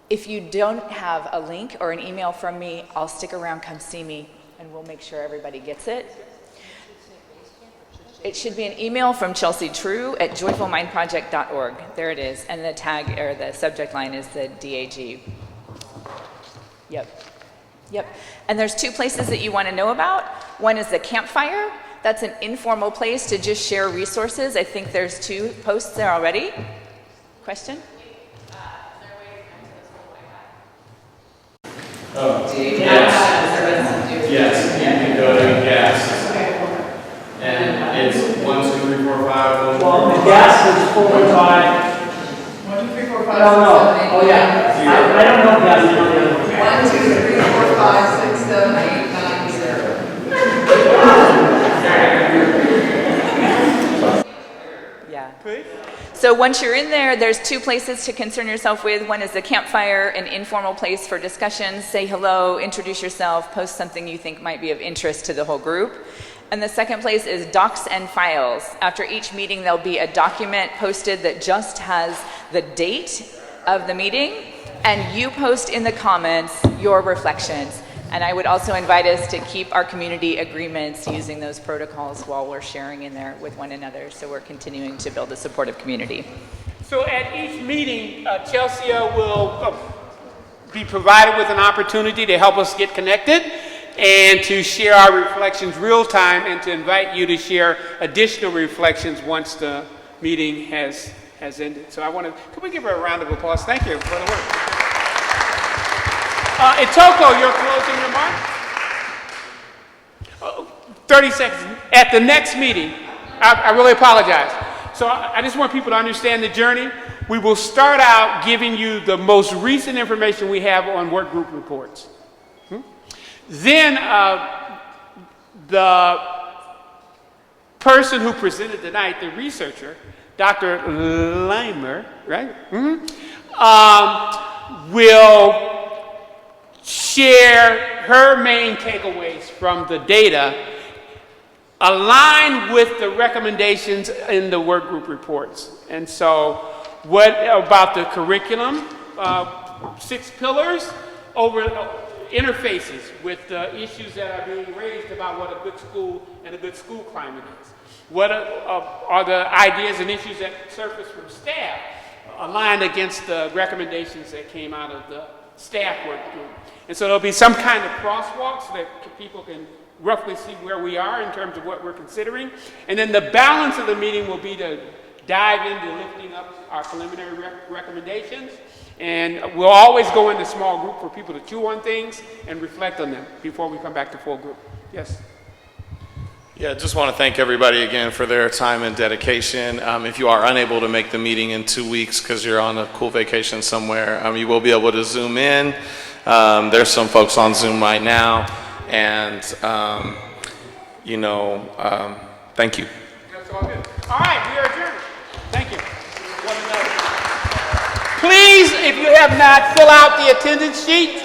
If you don't have a link or an email from me, I'll stick around, come see me, and we'll make sure everybody gets it. It should be an email from Chelsea True at joyfulmindproject.org. There it is, and the tag or the subject line is the DAG. Yep. And there's two places that you want to know about. One is the campfire. That's an informal place to just share resources. I think there's 2 posts there already. Question?
Yes, you can go to gas. And it's 1, 2, 3, 4, 5.
Well, the gas is 4, 5. 1, 2, 3, 4, 5. No. Oh yeah. I don't know gas. 1, 2, 3, 4, 5, 6, 7, 8, 9, 0.
Yeah. So once you're in there, there's 2 places to concern yourself with. One is the campfire, an informal place for discussions. Say hello, introduce yourself, post something you think might be of interest to the whole group. And the second place is docs and files. After each meeting, there'll be a document posted that just has the date of the meeting, and you post in the comments your reflections. And I would also invite us to keep our community agreements using those protocols while we're sharing in there with one another, so we're continuing to build a supportive community.
So at each meeting, Chelsea will be provided with an opportunity to help us get connected and to share our reflections real time, and to invite you to share additional reflections once the meeting has ended. So can we give her a round of applause? Thank you for the work. Itoko, your closing remarks? 30 seconds. At the next meeting, I really apologize. So I just want people to understand the journey. We will start out giving you the most recent information we have on work group reports. Then the person who presented tonight, the researcher, Dr. Leimer, right? Will share her main takeaways from the data aligned with the recommendations in the work group reports. And so what about the curriculum? 6 pillars over interfaces with the issues that are being raised about what a good school and a good school climate is. What are the ideas and issues that surface from staff aligned against the recommendations that came out of the staff work group? And so there'll be some kind of crosswalk so that people can roughly see where we are in terms of what we're considering. And then the balance of the meeting will be to dive into lifting up our preliminary recommendations. And we'll always go into small group for people to chew on things and reflect on them before we come back to full group. Yes?
Yeah, I just want to thank everybody again for their time and dedication. If you are unable to make the meeting in 2 weeks because you're on a cool vacation somewhere, you will be able to Zoom in. There's some folks on Zoom right now. And, thank you.
That's all good. All right, we are adjourned. Thank you. Please, if you have not, fill out the attendance sheet.